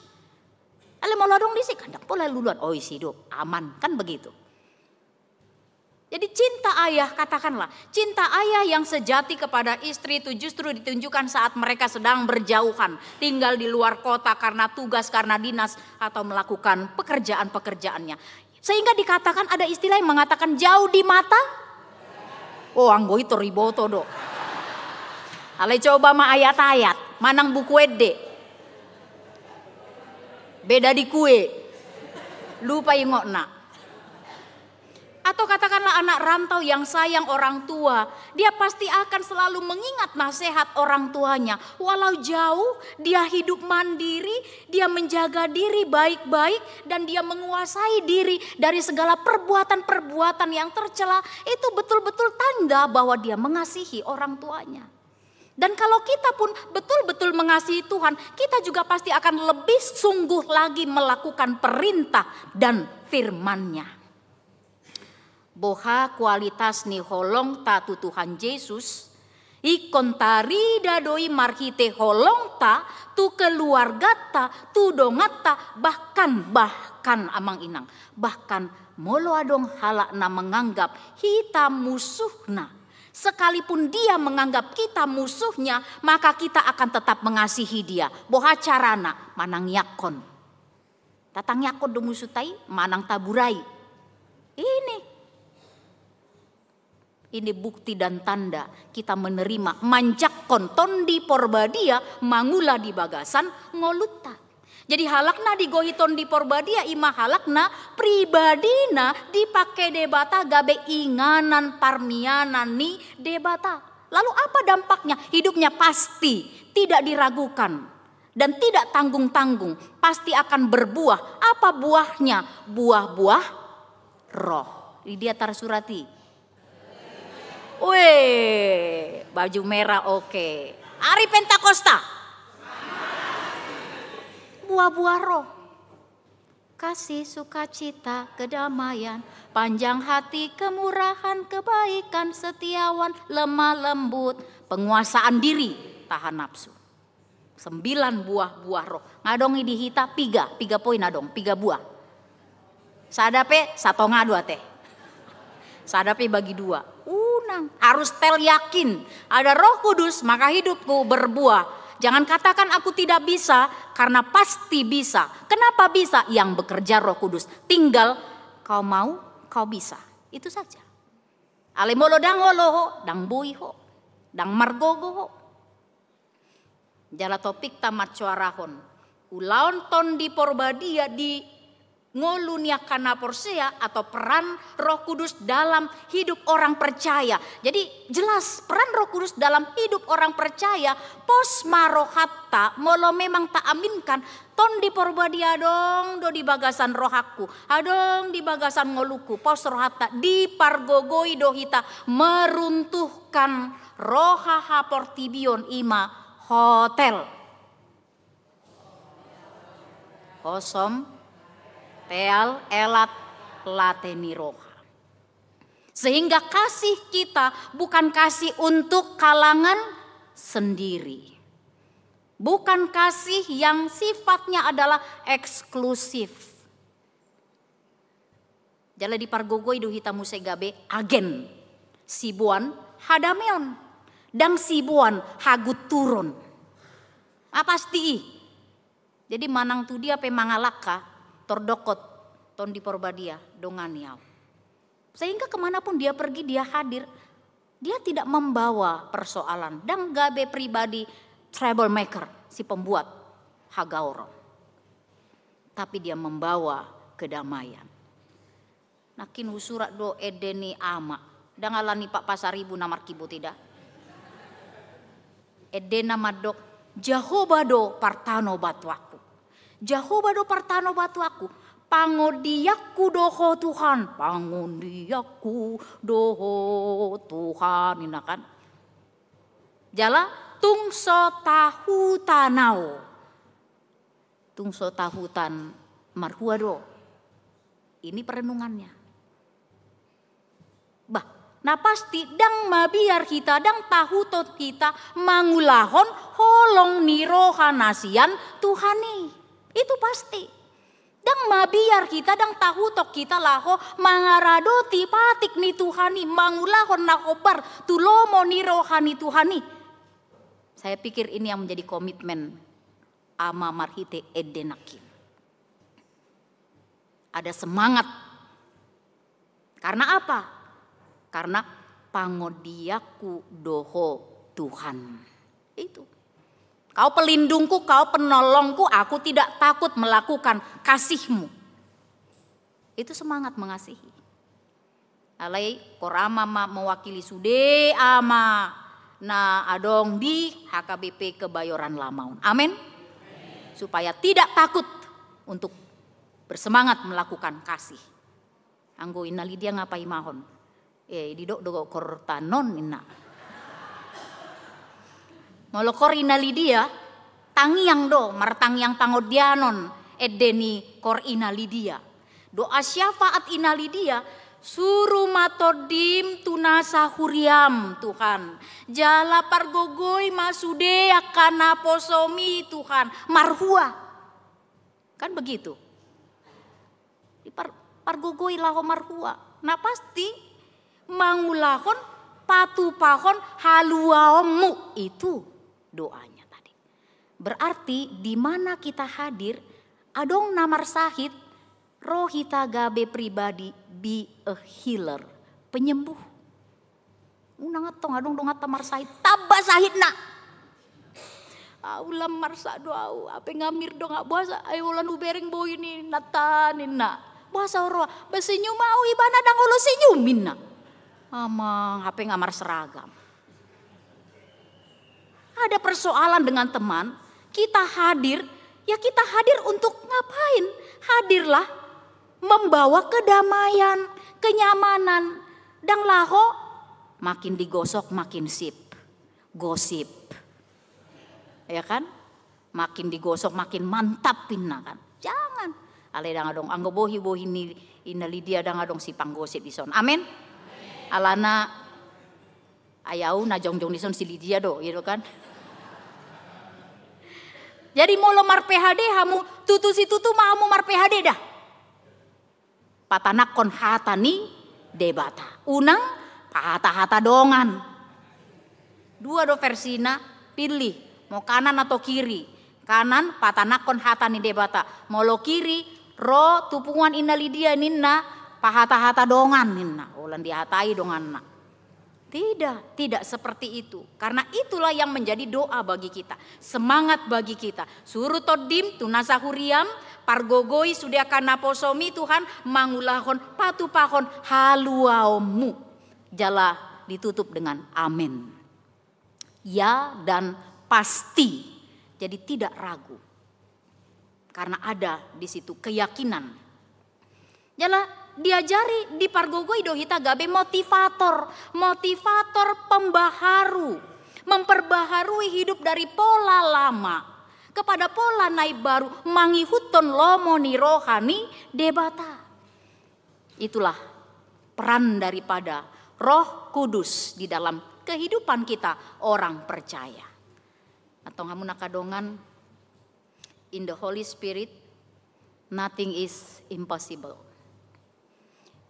Alai molo dong disik, kandak pola luluan. Oh isi do, aman, kan begitu. Jadi cinta ayah, katakanlah, cinta ayah yang sejati kepada istri itu justru ditunjukkan saat mereka sedang berjauhan, tinggal di luar kota karena tugas, karena dinas atau melakukan pekerjaan-pekerjaannya. Sehingga dikatakan ada istilah yang mengatakan jauh di mata. Oh anggo itu riboto do. Ale coba ma ayat-ayat, manang buku ede. Beda di kue. Lupa ingokna. Atau katakanlah anak rantau yang sayang orang tua. Dia pasti akan selalu mengingat nasihat orang tuanya. Walau jauh dia hidup mandiri. Dia menjaga diri baik-baik. Dan dia menguasai diri dari segala perbuatan-perbuatan yang tercela. Itu betul-betul tanda bahwa dia mengasihi orang tuanya. Dan kalau kita pun betul-betul mengasihi Tuhan, kita juga pasti akan lebih sungguh lagi melakukan perintah dan firman-Nya. Boha kualitas ni holong ta tu Tuhan Yesus, ikon tari dadoi marhite holong ta tu keluarga ta tu dongata bahkan amang inang, bahkan molo adong halak na menganggap kita musuhna. Sekalipun dia menganggap kita musuhnya, maka kita akan tetap mengasihi dia. Boha carana manang yakon. Tatang yakon do musutai, manang taburai. Ini bukti dan tanda kita menerima manjakon tondi porbadia mangula di bagasan ngoluta. Jadi halakna digohiton di porbadia ima halakna pribadina dipakai debata gabe inganan parmianan ni debata. Lalu apa dampaknya? Hidupnya pasti tidak diragukan dan tidak tanggung-tanggung. Pasti akan berbuah. Apa buahnya? Buah-buah roh. Dia tersurati. Weh, baju merah oke. Hari Pentakosta. Buah-buah roh, kasih, sukacita, kedamaian, panjang hati, kemurahan, kebaikan, setiawan, lemah lembut, penguasaan diri, tahan nafsu. 9 buah-buah roh. Ngadongi dihita 3 poin adong, 3 buah. Sadape 1 ngadu teh. Sadape bagi 2. Unang, harus tel yakin ada Roh Kudus maka hidupku berbuah. Jangan katakan aku tidak bisa, karena pasti bisa. Kenapa bisa? Yang bekerja Roh Kudus. Tinggal kau mau, kau bisa. Itu saja. Alemolo dang oloho, dang boiho, dang margogoho. Jala topik tamat cuarahon. Ulaon ton di porbadia di ngolunia kana porsea atau peran Roh Kudus dalam hidup orang percaya. Jadi jelas peran Roh Kudus dalam hidup orang percaya pos marohatta molo memang tak aminkan ton di porbadia dong do di bagasan rohaku adong di bagasan ngoluku pos rohatta di pargogoi dohita meruntuhkan rohaha portibion ima hotel kosom teal elat lateni roha. Sehingga kasih kita bukan kasih untuk kalangan sendiri. Bukan kasih yang sifatnya adalah eksklusif. Jala di pargogoi do hita musegabe agen sibuan hadameon dang sibuan hagut turun. Pasti. Jadi manang tu dia pe mangalaka tordokot ton di porbadia donganiau. Sehingga kemanapun dia pergi dia hadir. Dia tidak membawa persoalan. Dan gabe pribadi troublemaker si pembuat hagaoro. Tapi dia membawa kedamaian. Nakin usurak do edeni ama. Dan alani Pak Pasaribu namar kibu tidak. Edena madok Jehovah do partano batuaku. Jehovah do partano batu aku, pangodiaku doho Tuhan, pangodiaku doho Tuhan, ini kan. Jala tungso tahu tanau, tungso tahutan marhuado, ini perenungannya. Nah pasti dang mabiar kita, dang tahu tot kita mangulahon holong nirohanasian Tuhani. Itu pasti. Dang mabiar kita, dang tahu tok kita laho mangaradoti patik ni Tuhani, mangulahon nakobar tulomo ni rohani Tuhani. Saya pikir ini yang menjadi komitmen ama marhite edenakin. Ada semangat. Karena apa? Karena pangodiaku doho Tuhan. Itu. Kau pelindungku, kau penolongku, aku tidak takut melakukan kasihmu. Itu semangat mengasihi. Alai korama mewakili sude ama na adong di HKBP Kebayoran Lamaun. Amin. Supaya tidak takut untuk bersemangat melakukan kasih. Anggo inali dia ngapai mahon. Didok dogo kortanon inna. molokor ina Lydia tangiang do martangiang pangodianon edeni kor ina Lydia. Doa syafaat ina Lydia suruh matodim tunasa huriam Tuhan. Jala pargogoi masude akana posomi Tuhan. Marhua. Kan begitu. Pargogoi laho marhua. Nah pasti mangulahon patupahon haluaomu. Itu doanya tadi. Berarti di mana kita hadir adong namar sahid roh kita gabe pribadi be a healer, penyembuh. Unang atong adong dong atamar sahid, tabah sahid nak. Ulam marsa doau, apa ngamir dong buasa, ayo ulan ubereng boy ini natanin nak. Buasa roh, basinyum mau ibana dang ulo senyumin nak. Amang, apa ngamar seragam. Ada persoalan dengan teman, kita hadir, ya kita hadir untuk ngapain? Hadirlah membawa kedamaian, kenyamanan, dan laho makin digosok makin gosip, ya kan? Makin digosok makin mantap pinna kan? Jangan, ale dang adong anggo bohi ni ina Lydia dang adong si panggosip dison, amin. Alana ayau na jongjong dison si Lydia do, gitu kan? Jadi mau lemar PHD hamu tutu si tutu mah hamu mar PHD dah. Patanak kon hatani debata. Unang hata dongan. Dua do versina pilih mau kanan atau kiri. Kanan patanak kon hatani debata. Mau lo kiri ro tupungan ina Lydia ninna pahata dongan ninna. Ulan dihatai dongan nak. Tidak seperti itu. Karena itulah yang menjadi doa bagi kita. Semangat bagi kita. Suruh todim tunasa huriam. Pargogoi sudah kana posomi Tuhan. Mangulahon patupahon haluaomu. Jala ditutup dengan amin. Ya dan pasti. Jadi tidak ragu. Karena ada di situ keyakinan. Jala diajari di pargogoi dohita gabe motivator pembaharu, memperbaharui hidup dari pola lama kepada pola naik baru, mangihuton lomoni rohani debata. Itulah peran daripada Roh Kudus di dalam kehidupan kita orang percaya. Atau kamu nakadongan, in the Holy Spirit nothing is impossible.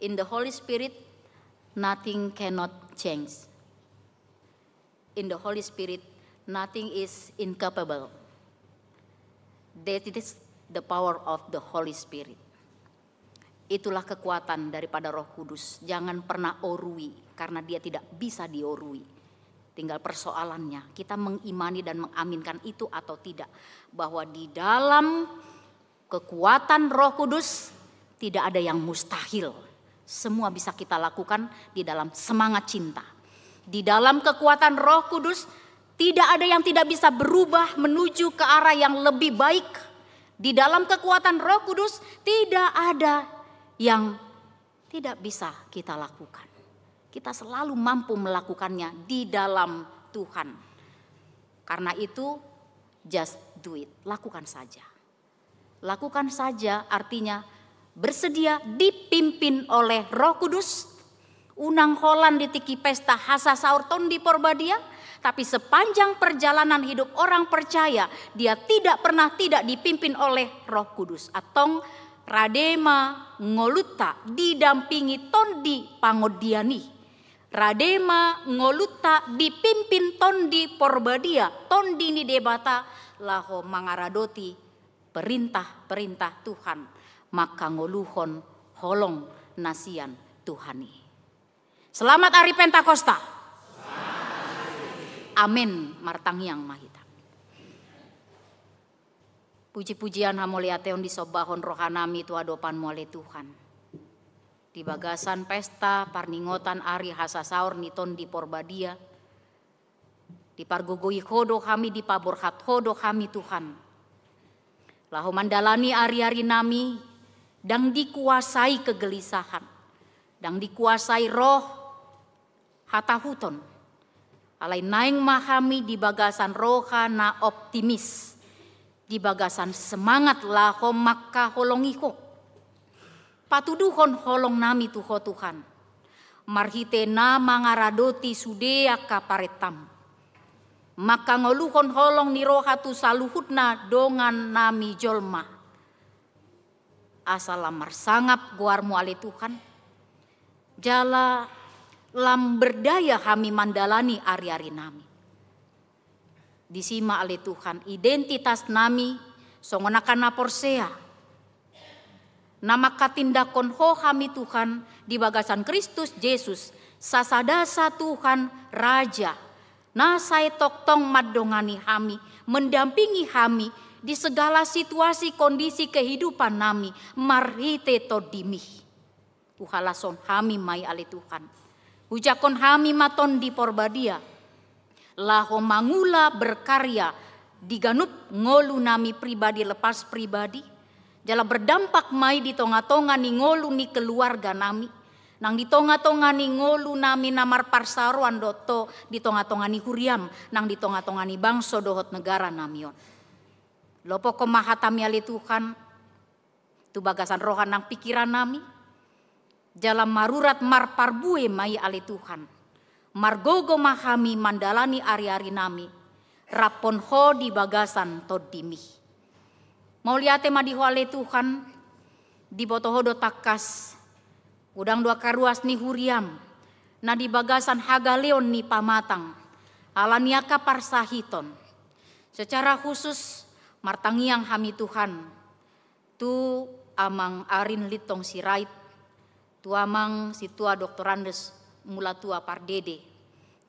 In the Holy Spirit, nothing cannot change. In the Holy Spirit, nothing is incapable. That is the power of the Holy Spirit. Itulah kekuatan daripada Roh Kudus. Jangan pernah orui, karena dia tidak bisa diorui. Tinggal persoalannya, kita mengimani dan mengaminkan itu atau tidak. Bahwa di dalam kekuatan Roh Kudus, tidak ada yang mustahil. Semua bisa kita lakukan di dalam semangat cinta. Di dalam kekuatan Roh Kudus tidak ada yang tidak bisa berubah menuju ke arah yang lebih baik. Di dalam kekuatan Roh Kudus tidak ada yang tidak bisa kita lakukan. Kita selalu mampu melakukannya di dalam Tuhan. Karena itu just do it, lakukan saja. Lakukan saja artinya bersedia dipimpin oleh Roh Kudus. Unang holan ditiki pesta hasa saur ton di Porbadia. Tapi sepanjang perjalanan hidup orang percaya, dia tidak pernah tidak dipimpin oleh Roh Kudus. Atong radema ngoluta didampingi tondi pangodiani. Radema ngoluta dipimpin tondi Porbadia. Tondi ni debata laho mangaradoti perintah-perintah Tuhan. Maka ngoluhon holong nasian Tuhani. Selamat Hari Pentakosta. Amin martangiang mahita. Puji-pujian hamuliateon disobahon rohanami tu adopan mole Tuhan. Di bagasan pesta parningotan ari hasasaur niton di Porbadia. Di pargogoi hodo kami di paborhat hodo kami Tuhan. Lahu mandalani ari-ari nami dan dikuasai kegelisahan, dan dikuasai roh hatahuton, Alai naing mahami di bagasan roha na optimis. Di bagasan semangat laho maka holongiho. Patuduhon holong nami tuho Tuhan. Marhite na mangaradoti sudea kaparetam. Maka ngoluhon holong ni roha tu saluhutna dongan nami jolma. Asalam marsangap guarmu ale Tuhan. Jala lam berdaya kami mandalani ari-ari nami. Disima ale Tuhan identitas nami songonakan na porsea. Nama katindakon ho kami Tuhan di bagasan Kristus Yesus sasadasa Tuhan Raja. Na saya toktong madongani kami, mendampingi kami di segala situasi kondisi kehidupan nami, marhite todimi. Uhalason kami mai ale Tuhan. Ujakon kami maton di porbadia. Laho mangula berkarya diganup ngolu nami pribadi lepas pribadi. Jala berdampak mai di tonga-tonga ni ngolu ni keluarga nami. Nang di tonga-tonga ni ngolu nami namar parsaruan doto di tonga-tonga ni huriam. Nang di tonga-tonga ni bangso dohot negara namion. Lopo komahatami ali Tuhan. Tu bagasan rohan nang pikiran nami. Jalan marurat mar parbue mai ali Tuhan. Margogo mahami mandalani ari-ari nami. Rapon ho di bagasan todimi. Mau liate madiho ali Tuhan. Di botohodo takas. Udang dua karuas ni huriam, na di bagasan hagaleon ni pamatang, alaniaka parsahiton. Secara khusus martangiang hami Tuhan, tu amang arin litong sirait, tu amang situa Dr. Andes mulatua pardede,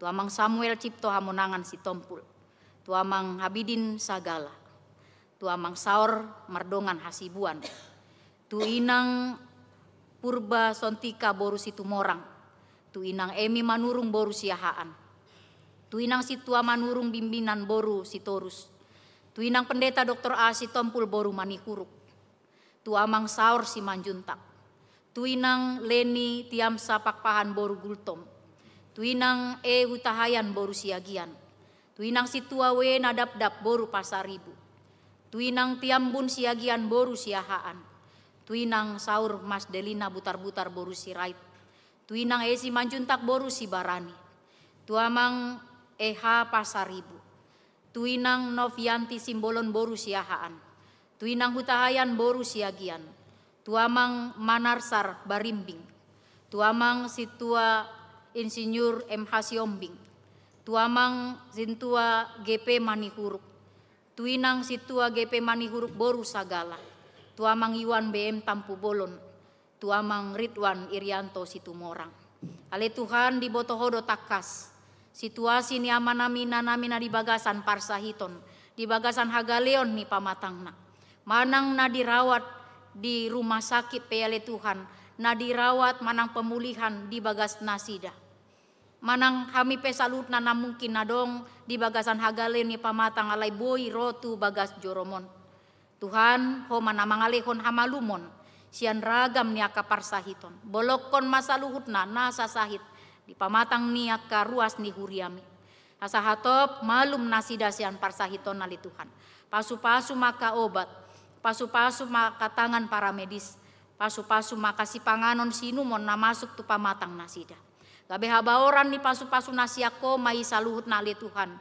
tu amang Samuel Cipto hamonangan si tompul, tu amang Habidin Sagala, tu amang Saur Mardongan Hasibuan, tu inang Purba Sontika boru situ morang. Tu inang Emi manurung boru siahaan. Tu inang situa manurung bimbinan boru sitorus. Tu inang pendeta Dr. A si tompul boru manihuruk. Tu amang Saur si manjuntak. Tu inang Leni tiam sapakpahan boru gultom. Tu inang hutahayan boru siagian. Tu inang situa we nadap-dap boru pasaribu. Tu inang tiambun siagian boru siahaan. Tuinang Saur Mas Delina butar-butar boru sirait. Tuinang Esi manjuntak boru si barani. Tuamang Eha pasaribu. Tuinang Novianti simbolon boru siahaan. Tuinang hutahayan boru siagian. Tuamang Manarsar barimbing. Tuamang situa Insinyur M. Hasiombing. Tuamang sintua GP manihuruk. Tuinang situa GP manihuruk boru sagala. Tuamang Iwan BM Tampu Bolon, tuamang Ridwan Irianto Situmorang. Ale Tuhan di botohodo takas, situasi ni amanamina namina di bagasan parsahiton, di bagasan hagaleon ni pamatangna. Manang na dirawat di rumah sakit ale Tuhan, na dirawat manang pemulihan di bagas nasida. Manang kami pesalut na mungkin nadong di bagasan hagaleon ni pamatang alay boy rotu bagas joromon. Tuhan, ho manamangalehon hamalumon, sian ragam niaka parsahiton, bolokon masaluhutna nasa sahit, di pamatang niaka ruas ni huriami. Asahatop malum nasida sian parsahiton nali Tuhan. Pasu-pasu maka obat, pasu-pasu maka tangan para medis, pasu-pasu maka si panganon sinumon na masuk tu pamatang nasida. Gabe habaoran ni pasu-pasu nasiako mai saluhut nali Tuhan.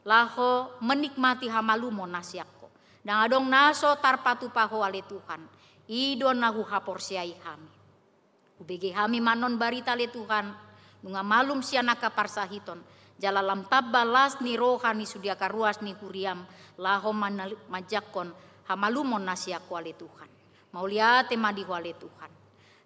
Laho menikmati hamalumon nasiako. Dan adong naso tarpatu paho ale Tuhan. Idon nahu haporsiai kami. Ubege kami manon barita le Tuhan. Nunga malum sianaka parsahiton. Jalalam tabbalas ni rohani sudiaka ruas ni huriam. Laho majakon hamalumon nasiako ale Tuhan. Mauliate madiho ale Tuhan.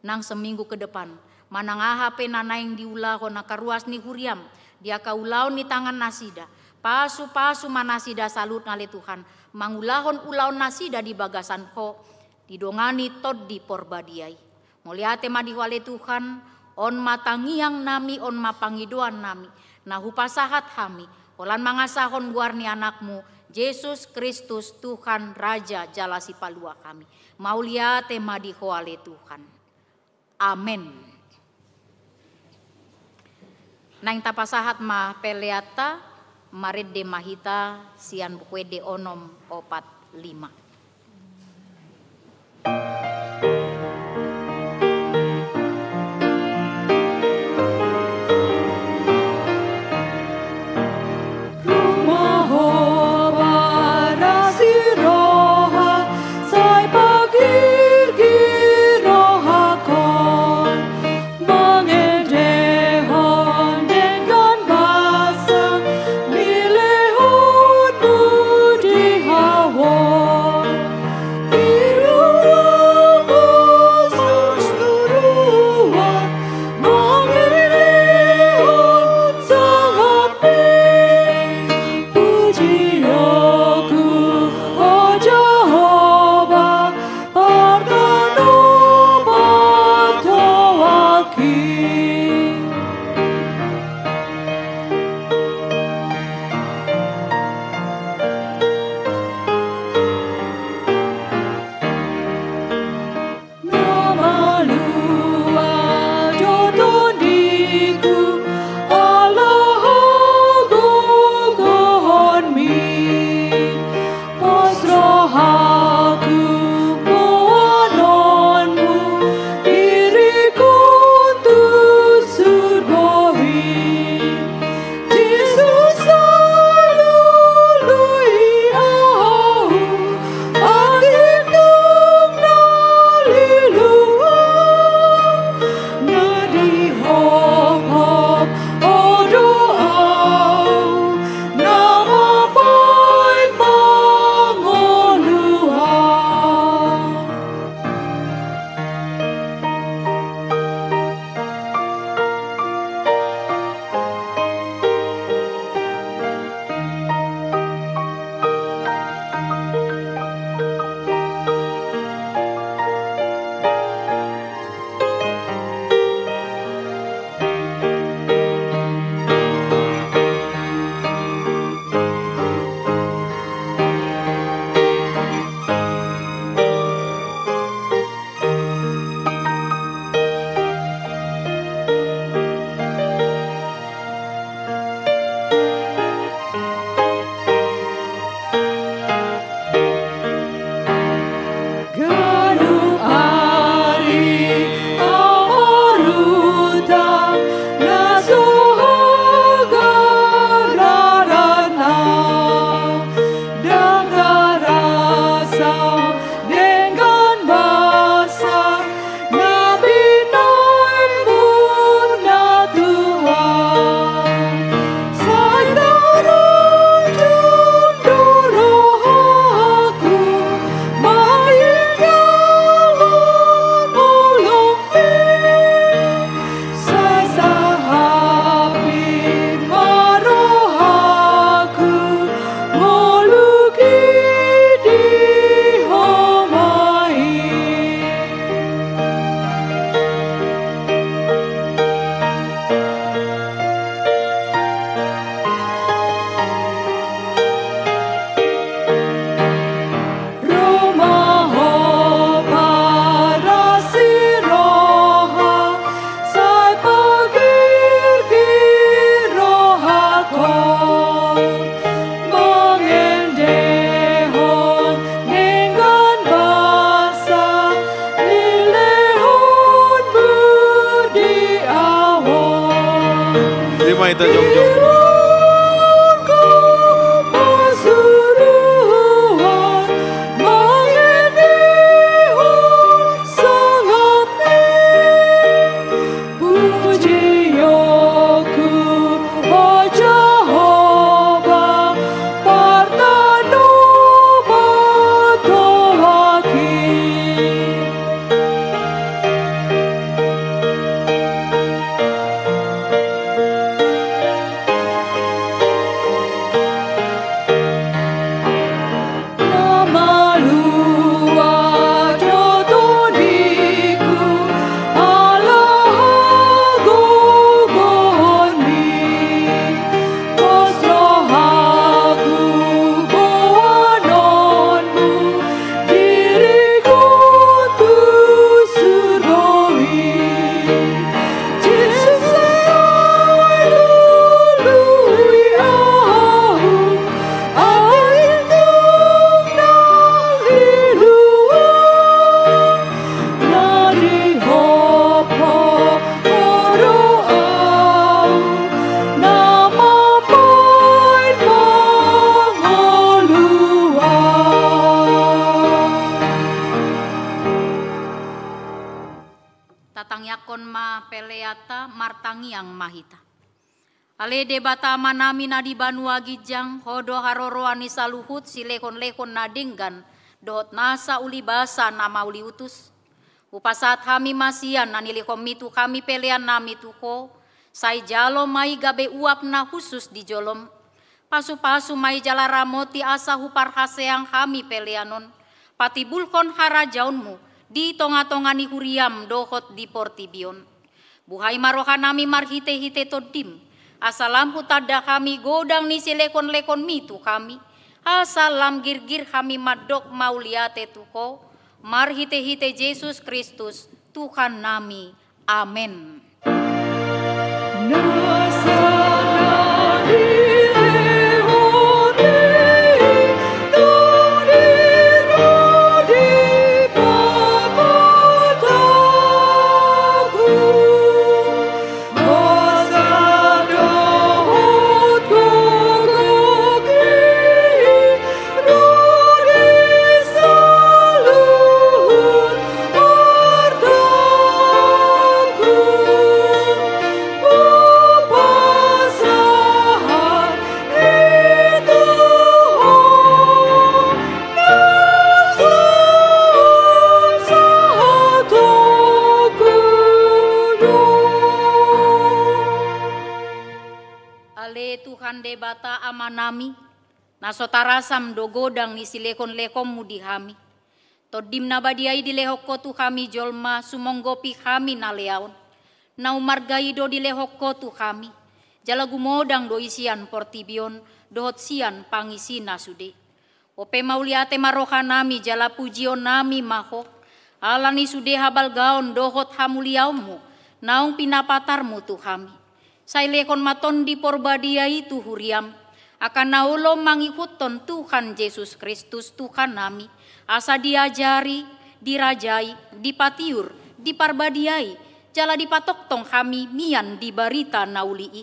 Nang seminggu ke depan. Manang ahape nanaing diulaho nakaruas ni huriam. Dia kaulau ni tangan nasida. Pasu-pasu manasida salut nale Tuhan. Mangulahon ulaon nasida di bagasan ko. Didongani tod di porbadiai. Moliate madiwale Tuhan. On matangiang nami, on mapangidoan nami. Nahu pasahat kami. Olan mangasahon guarni anakmu. Yesus Kristus Tuhan Raja jala si palua kami. Mauliate madiwale Tuhan. Amin. Nang tapasahat ma peleata marid de mahita sian bukwe de onom 45. War tatang yakon ma peleata martangi yang mahita. Ale debata manami na di Banua Gijang, hodo haroroani saluhut silekon-lekon na dinggan, dohot nasa uli basa nama uli utus. Upasat kami masian nanilikom mitu kami pelean nami tuko, say jalo mai gabe uap na khusus di jolom. Pasu-pasu mai jala ramoti asa hupar haseang kami peleanon, patibulkon harajaunmu, di tonga-tongani huriam dohot di portibion. Buhay maroha nami marhite-hite todim, asalam hutada kami godang ni silekon-lekon mitu kami, asalam girgir kami madok mauliate tuko, marhite-hite Yesus Kristus, Tuhan nami. Amin. Debata amanami, nasotarasam dogodang ni silekon-lekom mudi hami. Todim na badiay dilehok tu kami jolma sumonggopi kami na leaon. Na umargai do dilehok tu kami. Jala gumodang do isian portibion, dohot sian pangisina sude. Ope mauliate maroha nami jala pujion nami maho. Alani sude habal gaon dohot hamuliaummu, naung pinapatarmu tu kami. Say lekon maton di porbadia itu huriam, akan naulo mangikuton Tuhan Yesus Kristus Tuhan nami, asa diajari, dirajai, dipatiur, diparbadiai, jala dipatoktong kami mian di barita naulii.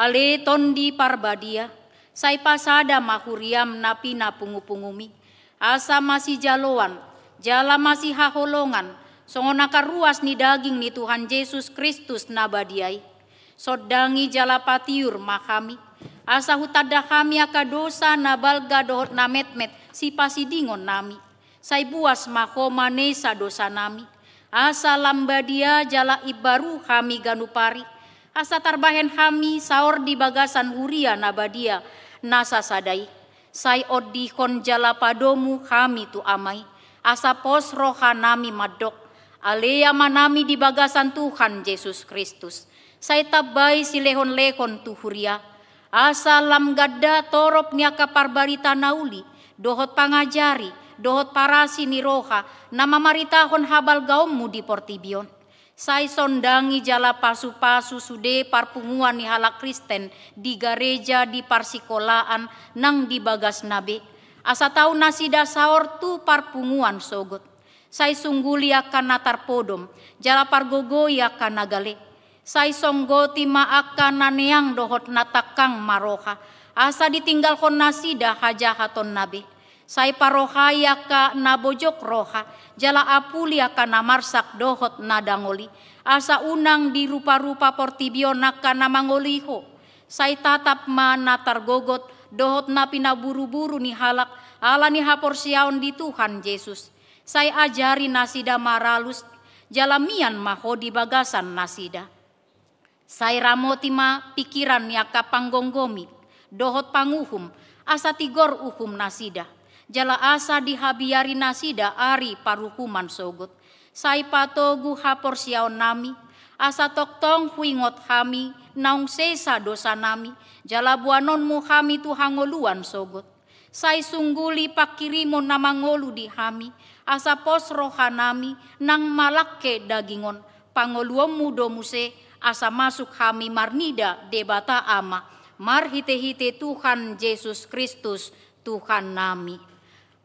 Ale ton di parbadia, say pasada mahuriam napi na pungu-pungumi, asa masih jaloan, jala masih haholongan, songon nakaruas ni daging ni Tuhan Yesus Kristus nabadiai. Sodangi jala patiur makami, asa hutada kami aka dosa nabalga dohot nametmet si pasidingon nami. Say buas mako manesa dosa nami, asa lambadia jala ibaru kami ganupari, asa tarbahen kami saor di bagasan huria nabadia nasa sadai. Say odikon jala padomu kami tu amai, asa pos roha nami madok, alea manami di bagasan Tuhan Yesus Kristus. Say tabay silehon-lekon tuhuria, asa lam gadda torop niya kaparbarita nauli, dohot pangajari, dohot parasi ni roha, na mamaritahon habal gaommu di portibion. Say sondangi jala pasu-pasu sude parpunguan ni halak Kristen, di gereja di parsikolaan, nang di bagas nabe. Asa tau nasida saor tu parpunguan sogot. Say sungguli akan natar podom, jala pargogoy akan nagale. Say songgoti maakan naneang dohot natakang maroha, asa ditinggal kon nasida hajahaton nabe. Say parohaya ka nabojok roha, jala apuli akan namarsak dohot nadangoli, asa unang di rupa-rupa portibion akan namangoliho. Say tatap ma natargogot dohot na pinaburu-buru ni halak, ala ni haporsiaon di Tuhan Yesus. Say ajari nasida maralus, jalamian maho di bagasan nasida. Say ramoti ma pikiran ya kapanggonggomi, dohot panguhum, asa tigor uhum nasida. Jala asa dihabiari nasida ari paruhuman sogot. Say patogu haporsiaon nami, asa toktong huingot kami, naung sesa dosa nami, jala buanonmu kami tu hangoluan sogot. Say sungguli pakirimon na mangolu di kami, asa pos roha nami, nang malakke dagingon, pangoluommu domuse, asa masuk kami marnida debata ama, marhite-hite Tuhan Yesus Kristus Tuhan nami.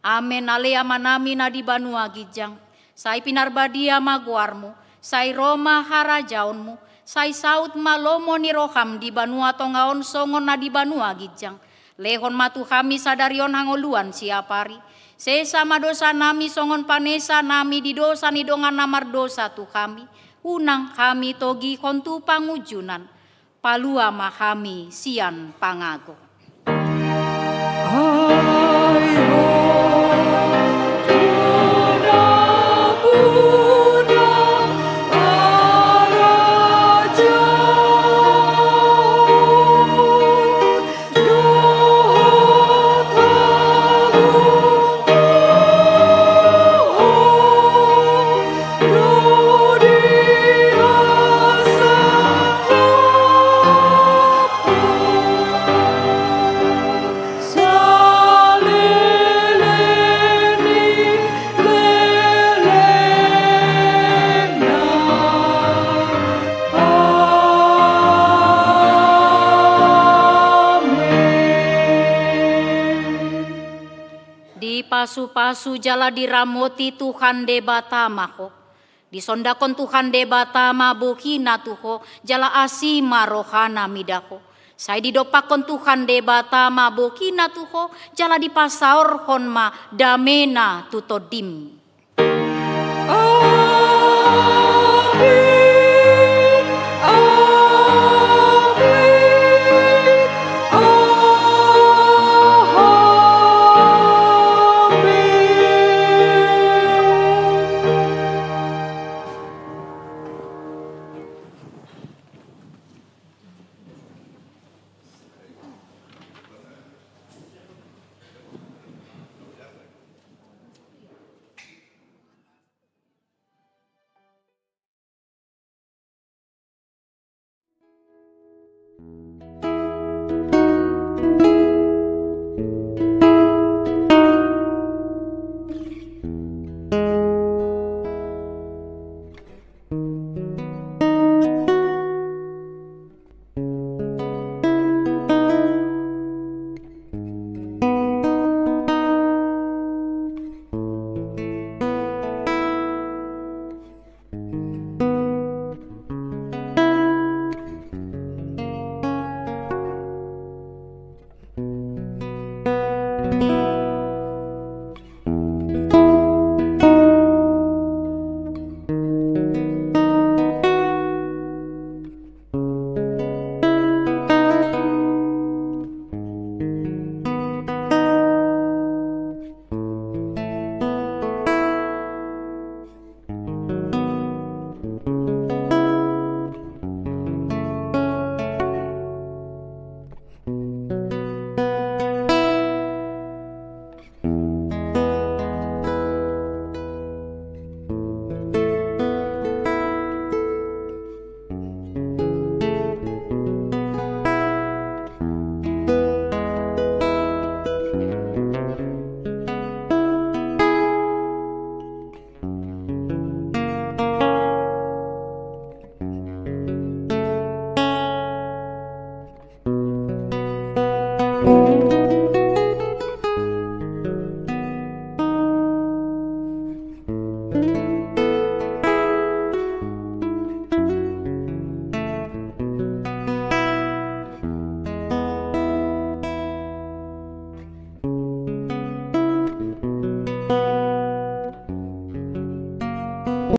Amen. Alea manami na di Banua Gijang, say pinarbadia maguarmu, say Roma harajaonmu, say saut malomo ni roham di Banua tongaon songon na di Banua Gijang. Lehon matu kami sadarion hangoluan siapari, sesama dosa nami songon panesa nami di dosa ni dongan namar dosa tu kami. unang kami togi kontu pangujunan, palua mahami sian pangago. Pasu-pasu jala diramoti Tuhan debata maho, disondakon Tuhan debata mabukina tuho, jala asima rohana midaho. Saya didopakon Tuhan debata mabukina tuho, jala dipasaur honma damena tutodim.